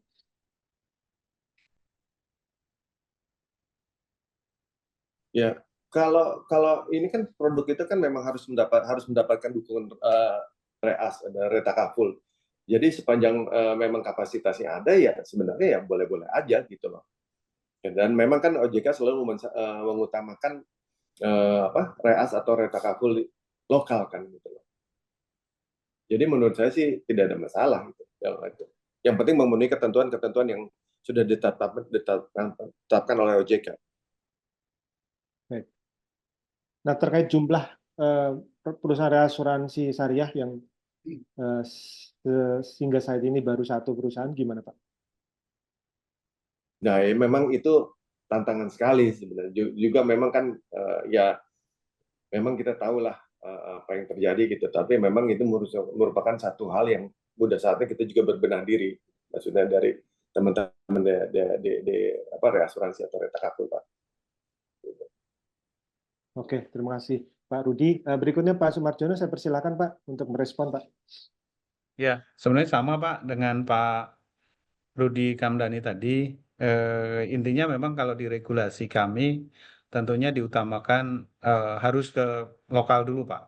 [SPEAKER 3] Ya, kalau ini kan produk itu kan memang harus mendapatkan dukungan reas ada retakaful. Jadi sepanjang memang kapasitasnya ada ya sebenarnya ya boleh-boleh aja gitu loh. Dan memang kan OJK selalu mengutamakan reas atau retakaful lokal kan gitu loh. Jadi menurut saya sih tidak ada masalah gitu. Yang penting memenuhi ketentuan-ketentuan yang sudah ditetapkan oleh OJK.
[SPEAKER 1] Baik. Nah, terkait jumlah perusahaan reasuransi syariah yang sehingga saat ini baru satu perusahaan, gimana Pak?
[SPEAKER 3] Nah, ya memang itu tantangan sekali sebenarnya. Juga memang kan ya memang kita tahulah apa yang terjadi gitu. Tapi memang itu merupakan satu hal yang udah saatnya kita juga berbenah diri. Maksudnya dari teman-teman di reasuransi atau retakapul, Pak.
[SPEAKER 1] Oke, terima kasih Pak Rudi. Berikutnya Pak Sumarjono, saya persilakan Pak untuk merespon Pak.
[SPEAKER 2] Ya, sebenarnya sama Pak dengan Pak Rudi Kamdani tadi. Intinya memang kalau di regulasi kami tentunya diutamakan harus ke lokal dulu Pak.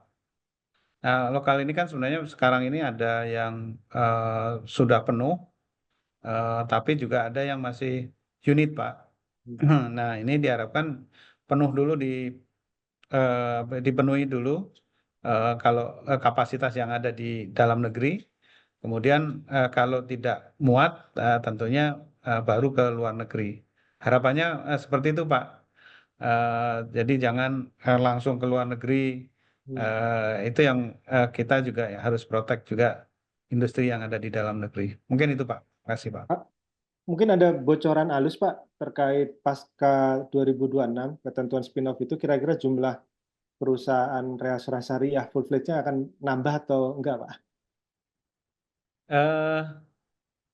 [SPEAKER 2] Nah, lokal ini kan sebenarnya sekarang ini ada yang sudah penuh, tapi juga ada yang masih unit Pak. Nah, ini diharapkan penuh dulu dipenuhi dulu kalau kapasitas yang ada di dalam negeri. Kemudian kalau tidak muat, tentunya baru ke luar negeri. Harapannya seperti itu, Pak. Jadi jangan langsung ke luar negeri. Itu yang kita juga harus protect juga industri yang ada di dalam negeri. Mungkin itu, Pak. Terima kasih, Pak.
[SPEAKER 1] Pak, mungkin ada bocoran halus Pak terkait pasca 2026 ketentuan spin-off itu, kira-kira jumlah perusahaan reasuransi syariah full fledged-nya akan nambah atau enggak Pak?
[SPEAKER 2] Eh,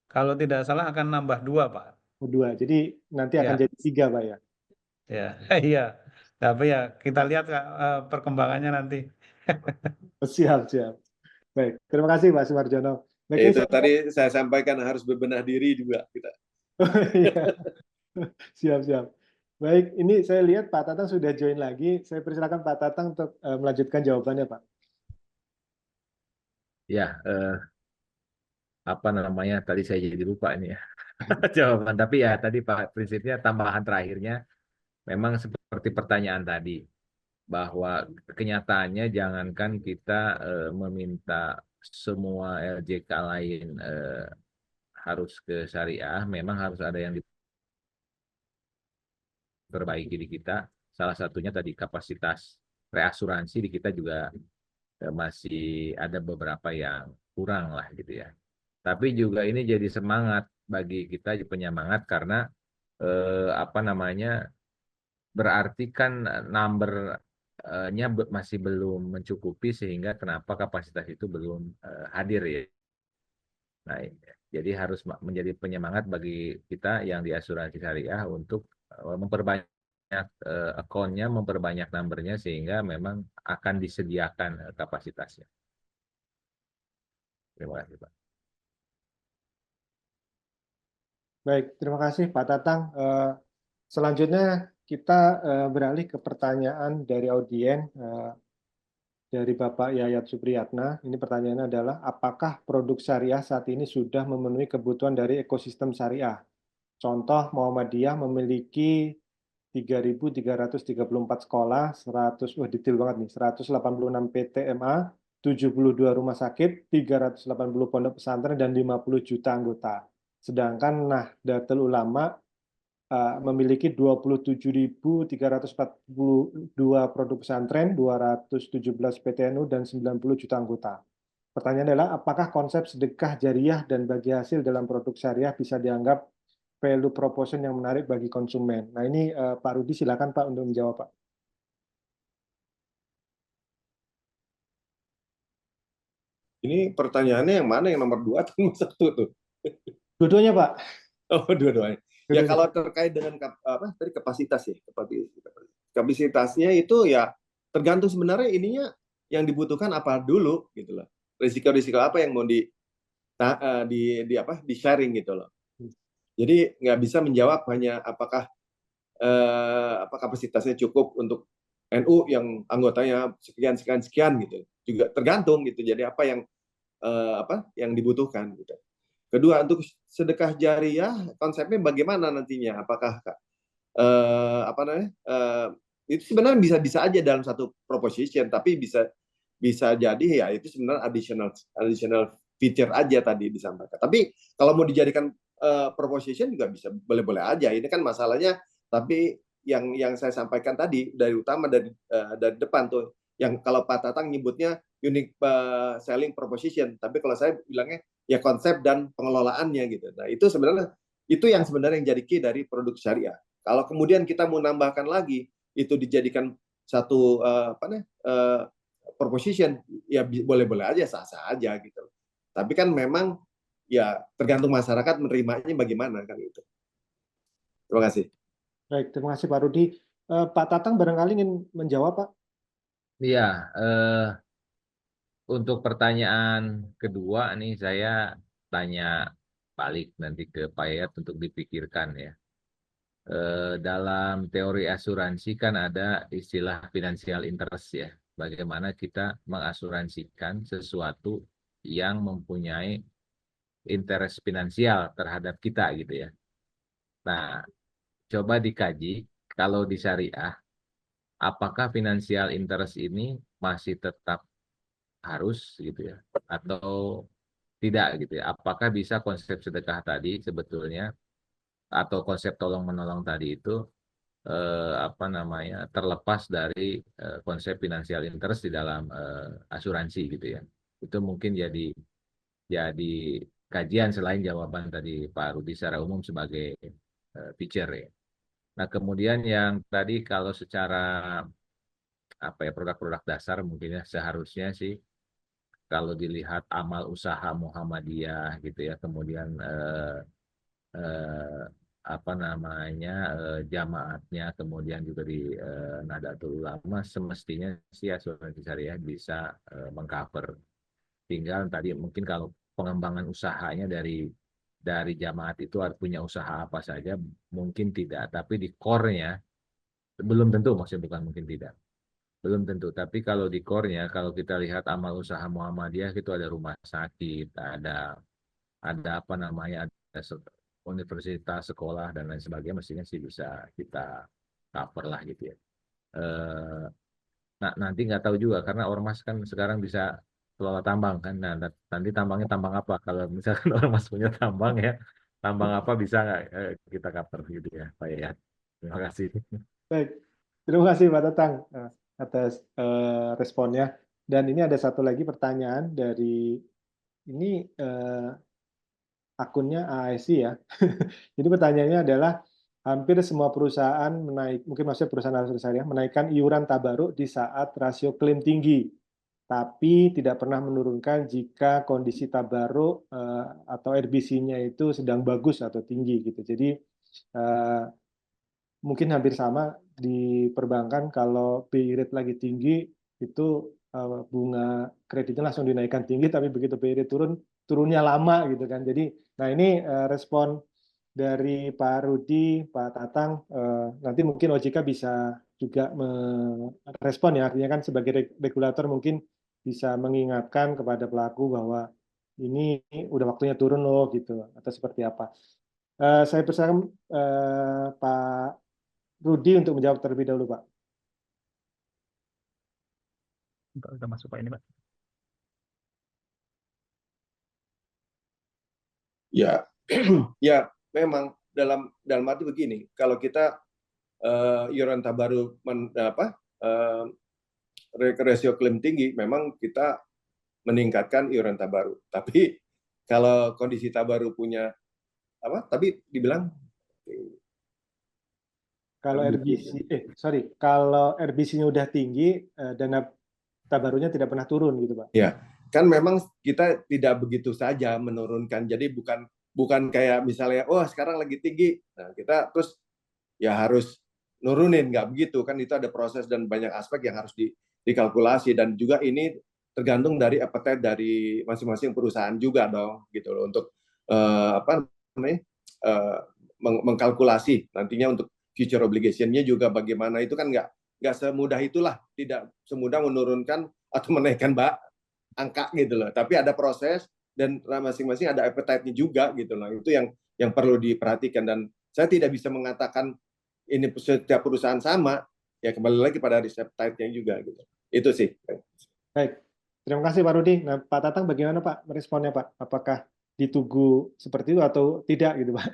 [SPEAKER 2] Kalau tidak salah akan nambah 2, Pak.
[SPEAKER 1] Dua, jadi nanti akan
[SPEAKER 2] Ya,
[SPEAKER 1] jadi 3 Pak ya?
[SPEAKER 2] ya, iya. Tapi ya kita lihat perkembangannya nanti.
[SPEAKER 1] Siap, siap. Baik, terima kasih Pak Sumarjono. Baik, ini
[SPEAKER 3] Itu tadi saya sampaikan harus berbenah diri juga kita.
[SPEAKER 1] Iya. Siap, siap. Baik, ini saya lihat Pak Tatang sudah join lagi. Saya persilakan Pak Tatang untuk melanjutkan jawabannya, Pak.
[SPEAKER 4] Ya, apa namanya? Tadi saya jadi lupa ini ya jawaban. Tapi ya tadi Pak, prinsipnya tambahan terakhirnya memang seperti pertanyaan tadi, bahwa kenyataannya jangankan kita meminta semua LJK lain harus ke syariah, memang harus ada yang diperbaiki di kita. Salah satunya tadi kapasitas reasuransi di kita juga masih ada beberapa yang kurang lah gitu ya. Tapi juga ini jadi semangat bagi kita, penyemangat, karena apa namanya, berarti kan number-nya masih belum mencukupi, sehingga kenapa kapasitas itu belum hadir ya. Nah, jadi harus menjadi penyemangat bagi kita yang di asuransi syariah untuk memperbanyak akunnya, memperbanyak numbernya, sehingga memang akan disediakan kapasitasnya. Terima kasih, Pak.
[SPEAKER 1] Baik, terima kasih Pak Tatang. Selanjutnya kita beralih ke pertanyaan dari audien dari Bapak Yayat Supriyatna. Ini pertanyaannya adalah, apakah produk syariah saat ini sudah memenuhi kebutuhan dari ekosistem syariah? Contoh, Muhammadiyah memiliki 3.334 sekolah, 100, wah detail banget nih, 186 PTMA, 72 rumah sakit, 380 pondok pesantren, dan 50 juta anggota. Sedangkan Nahdlatul Ulama memiliki 27.342 produk pesantren, 217 PTNU, dan 90 juta anggota. Pertanyaannya adalah, apakah konsep sedekah jariah dan bagi hasil dalam produk syariah bisa dianggap value proposition yang menarik bagi konsumen? Nah ini Pak Rudi, silakan Pak untuk menjawab Pak.
[SPEAKER 3] Ini pertanyaannya yang mana, yang nomor 2 atau nomor 1 tuh?
[SPEAKER 1] Dua-duanya Pak.
[SPEAKER 3] Oh, dua-duanya. Ya kalau terkait dengan tadi kapasitas ya, kapasitasnya itu ya tergantung sebenarnya ininya yang dibutuhkan apa dulu gitu loh. Risiko-risiko apa yang mau di sharing gitu loh. Jadi nggak bisa menjawab hanya apakah kapasitasnya cukup untuk NU yang anggotanya sekian gitu. Juga tergantung gitu. Jadi apa yang dibutuhkan gitu. Kedua, untuk sedekah jariah konsepnya bagaimana nantinya? Apakah itu sebenarnya bisa aja dalam satu proposition, tapi bisa jadi ya itu sebenarnya additional feature aja tadi disampaikan. Tapi kalau mau dijadikan proposition juga bisa, boleh-boleh aja. Ini kan masalahnya, tapi yang saya sampaikan tadi dari utama dari depan tuh, yang kalau Pak Tatang nyebutnya unique selling proposition, tapi kalau saya bilangnya ya konsep dan pengelolaannya gitu. Nah itu yang sebenarnya yang jadi key dari produk syariah. Kalau kemudian kita mau nambahkan lagi itu dijadikan satu proposition, ya boleh-boleh aja, sah-sah aja gitu. Tapi kan memang ya tergantung masyarakat menerimanya bagaimana kan itu. Terima kasih.
[SPEAKER 1] Baik, terima kasih Pak Rudi. Pak Tatang barangkali ingin menjawab, Pak.
[SPEAKER 4] Iya, untuk pertanyaan kedua nih saya tanya balik nanti ke Pak Yayat untuk dipikirkan ya. Dalam teori asuransi kan ada istilah financial interest ya. Bagaimana kita mengasuransikan sesuatu yang mempunyai interest finansial terhadap kita gitu ya. Nah, coba dikaji kalau di syariah, apakah financial interest ini masih tetap harus gitu ya, atau tidak gitu ya? Apakah bisa konsep sedekah tadi sebetulnya atau konsep tolong menolong tadi itu apa namanya terlepas dari konsep financial interest di dalam asuransi gitu ya? Itu mungkin jadi kajian selain jawaban tadi Pak Rudi secara umum sebagai feature ya. Nah, kemudian yang tadi kalau secara apa ya produk-produk dasar mungkin ya seharusnya sih kalau dilihat amal usaha Muhammadiyah gitu ya, kemudian eh, apa namanya jamaatnya, kemudian juga di Nahdlatul Ulama semestinya sih asuransi syariah bisa mengcover. Tinggal tadi mungkin kalau pengembangan usahanya dari jamaat itu punya usaha apa saja mungkin tidak, tapi di core-nya belum tentu, maksudnya bukan mungkin tidak. Belum tentu, tapi kalau di core-nya, kalau kita lihat amal usaha Muhammadiyah itu ada rumah sakit, ada apa namanya, ada universitas, sekolah dan lain sebagainya, mestinya sih bisa kita cover lah gitu ya. Eh, nah nanti nggak tahu juga karena ormas kan sekarang bisa kelola tambang kan. Nah nanti tambangnya tambang apa? Kalau misalkan ormas punya tambang ya, tambang apa bisa nggak kita cover gitu ya, Pak ya. Terima kasih.
[SPEAKER 1] Baik, terima kasih Pak Tatang atas responnya. Dan ini ada satu lagi pertanyaan dari ini akunnya ASI ya. Jadi pertanyaannya adalah hampir semua perusahaan mungkin maksudnya perusahaan asuransi syariah menaikkan iuran tabaruk di saat rasio klaim tinggi, tapi tidak pernah menurunkan jika kondisi tabaruk atau RBC-nya itu sedang bagus atau tinggi gitu. Jadi mungkin hampir sama di perbankan kalau BI rate lagi tinggi itu bunga kreditnya langsung dinaikkan tinggi, tapi begitu BI rate turunnya lama gitu kan. Jadi nah ini respon dari Pak Rudi, Pak Tatang, nanti mungkin OJK bisa juga merespon ya, artinya kan sebagai regulator mungkin bisa mengingatkan kepada pelaku bahwa ini udah waktunya turun loh gitu, atau seperti apa. Saya persilakan Pak Rudi untuk menjawab terlebih dahulu, Pak.
[SPEAKER 2] Udah masuk Pak ini Pak.
[SPEAKER 3] Ya, ya memang dalam arti begini, kalau kita iuran tabaruk rasio klaim tinggi, memang kita meningkatkan iuran tabaruk. Tapi kalau kondisi tabaruk punya apa? Tapi dibilang
[SPEAKER 1] kalau kalau RBC-nya udah tinggi, dana tabaruknya tidak pernah turun gitu, Pak.
[SPEAKER 3] Ya, kan memang kita tidak begitu saja menurunkan. Jadi bukan kayak misalnya, oh sekarang lagi tinggi, nah kita terus ya harus nurunin, nggak begitu kan, itu ada proses dan banyak aspek yang harus dikalkulasi, dan juga ini tergantung dari appetite dari masing-masing perusahaan juga dong gitu loh, untuk apa namanya mengkalkulasi nantinya untuk future obligation-nya juga bagaimana, itu kan nggak semudah itulah, tidak semudah menurunkan atau menaikkan angka gitu loh, tapi ada proses dan masing-masing ada appetite-nya juga gitu loh, itu yang perlu diperhatikan. Dan saya tidak bisa mengatakan ini setiap perusahaan sama, ya kembali lagi pada risk appetite-nya juga gitu. Itu sih.
[SPEAKER 1] Baik, terima kasih Pak Rudi. Nah, Pak Tatang bagaimana Pak meresponnya Pak? Apakah ditunggu seperti itu atau tidak gitu Pak?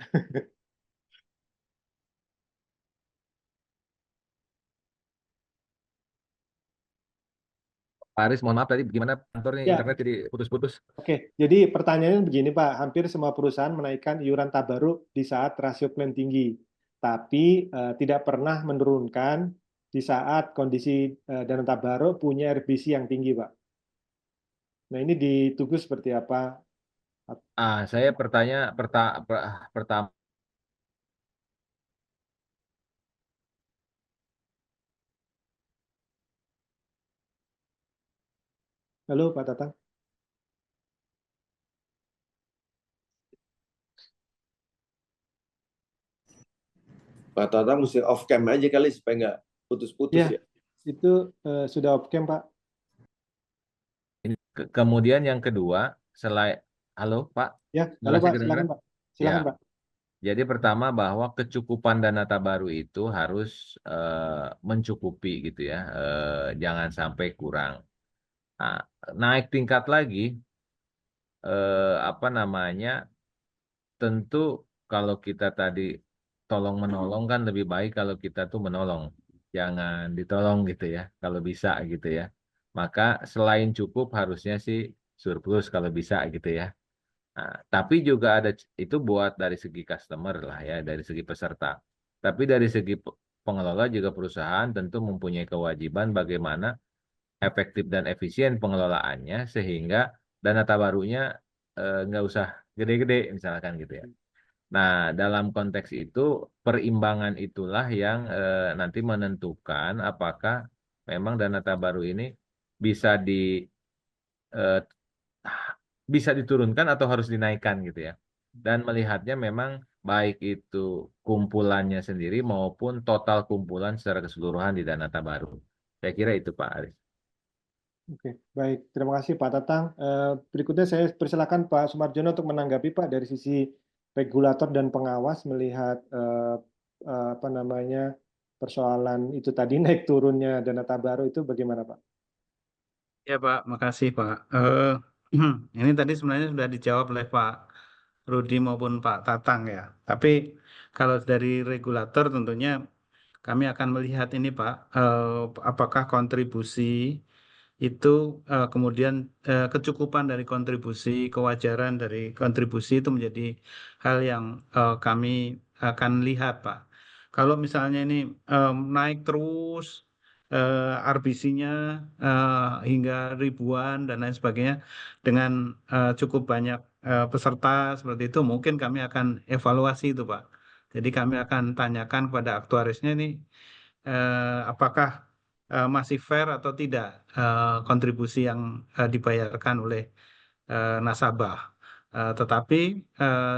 [SPEAKER 4] Pak Aris, mohon maaf tadi gimana kantornya
[SPEAKER 1] Ya,
[SPEAKER 4] internet jadi putus-putus.
[SPEAKER 1] oke. Jadi pertanyaannya begini Pak, hampir semua perusahaan menaikkan iuran tabaruk di saat rasio klaim tinggi, tapi tidak pernah menurunkan di saat kondisi dana tabaruk punya RBC yang tinggi Pak. Nah ini ditunggu seperti apa
[SPEAKER 4] Saya pertama.
[SPEAKER 1] Halo Pak Tatang.
[SPEAKER 3] Pak Tatang mesti off cam aja kali supaya nggak putus-putus
[SPEAKER 1] Ya,
[SPEAKER 3] ya.
[SPEAKER 1] itu sudah off cam Pak.
[SPEAKER 4] Kemudian yang kedua, halo Pak,
[SPEAKER 1] Ya, halo
[SPEAKER 4] jelasnya
[SPEAKER 1] Pak, silakan
[SPEAKER 4] kedengeran?
[SPEAKER 1] Pak.
[SPEAKER 4] Ya,
[SPEAKER 1] Silakan Pak.
[SPEAKER 4] jadi pertama bahwa kecukupan dana tabaru itu harus mencukupi gitu ya, jangan sampai kurang. Nah, naik tingkat lagi, apa namanya? Tentu kalau kita tadi tolong menolong kan lebih baik kalau kita tuh menolong, jangan ditolong gitu ya, kalau bisa gitu ya. Maka selain cukup harusnya sih surplus kalau bisa gitu ya. Nah, tapi juga ada itu buat dari segi customer lah ya, dari segi peserta. Tapi dari segi pengelola juga perusahaan tentu mempunyai kewajiban bagaimana efektif dan efisien pengelolaannya sehingga dana tabarunya nggak usah gede-gede misalkan gitu ya. Nah, dalam konteks itu perimbangan itulah yang nanti menentukan apakah memang dana tabaru ini bisa eh, bisa diturunkan atau harus dinaikkan gitu ya. Dan melihatnya memang baik itu kumpulannya sendiri maupun total kumpulan secara keseluruhan di dana tabaru. Saya kira itu Pak Aris.
[SPEAKER 1] Oke, baik. Terima kasih Pak Tatang. Berikutnya saya persilakan Pak Sumarjono untuk menanggapi Pak dari sisi regulator dan pengawas melihat apa namanya persoalan itu tadi naik turunnya dana tabaru itu bagaimana Pak?
[SPEAKER 2] Ya Pak, makasih Pak. Ini tadi sebenarnya sudah dijawab oleh Pak Rudi maupun Pak Tatang ya. Tapi kalau dari regulator tentunya kami akan melihat ini Pak, apakah kontribusi itu kemudian kecukupan dari kontribusi, kewajaran dari kontribusi itu menjadi hal yang kami akan lihat Pak. Kalau misalnya ini naik terus RBC-nya hingga ribuan dan lain sebagainya dengan cukup banyak peserta seperti itu, mungkin kami akan evaluasi itu Pak. Jadi kami akan tanyakan kepada aktuarisnya ini apakah masih fair atau tidak kontribusi yang dibayarkan oleh nasabah. Tetapi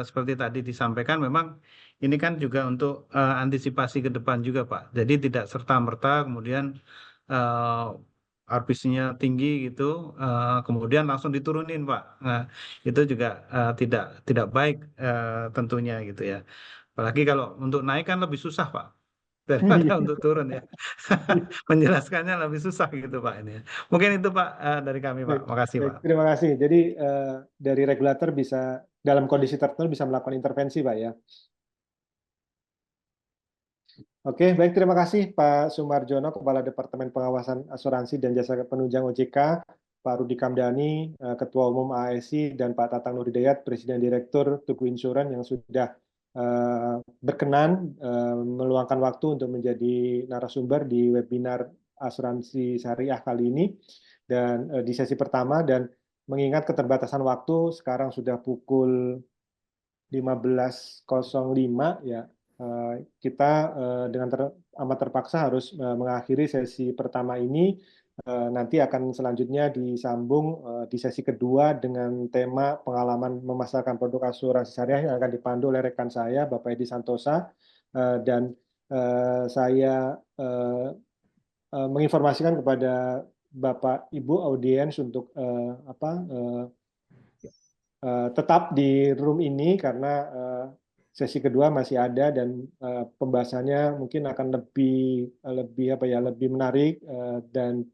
[SPEAKER 2] seperti tadi disampaikan memang ini kan juga untuk antisipasi ke depan juga Pak. Jadi tidak serta-merta kemudian RPC-nya tinggi gitu, kemudian langsung diturunin Pak. Nah, itu juga tidak baik tentunya gitu ya. Apalagi kalau untuk naik kan lebih susah Pak daripada untuk turun ya. Menjelaskannya lebih susah gitu Pak ini. Mungkin itu Pak dari kami Pak.
[SPEAKER 1] Baik,
[SPEAKER 2] Makasih
[SPEAKER 1] baik.
[SPEAKER 2] Pak.
[SPEAKER 1] Terima kasih. Jadi dari regulator bisa dalam kondisi tertentu bisa melakukan intervensi Pak ya. Oke, baik. Terima kasih Pak Sumarjono, Kepala Departemen Pengawasan Asuransi dan Jasa Penunjang OJK, Pak Rudi Kamdani, Ketua Umum ASI, dan Pak Tatang Nuridayat, Presiden Direktur Tugu Insurance yang sudah berkenan meluangkan waktu untuk menjadi narasumber di webinar asuransi syariah kali ini dan di sesi pertama, dan mengingat keterbatasan waktu sekarang sudah pukul 15.05 ya, kita dengan amat terpaksa harus mengakhiri sesi pertama ini. Nanti akan selanjutnya disambung di sesi kedua dengan tema pengalaman memasarkan produk asuransi syariah yang akan dipandu oleh rekan saya Bapak Edi Santosa, dan saya menginformasikan kepada Bapak Ibu audiens untuk tetap di room ini karena sesi kedua masih ada dan pembahasannya mungkin akan lebih menarik dan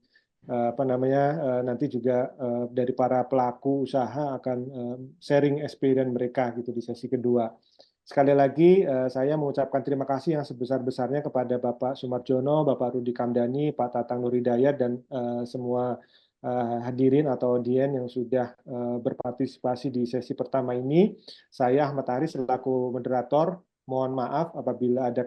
[SPEAKER 1] nanti juga dari para pelaku usaha akan sharing experience mereka gitu di sesi kedua. Sekali lagi saya mengucapkan terima kasih yang sebesar-besarnya kepada Bapak Sumarjono, Bapak Rudi Kamdani, Pak Tatang Nuridayat, dan semua hadirin atau audien yang sudah berpartisipasi di sesi pertama ini. Saya Ahmad Haris selaku moderator, mohon maaf apabila ada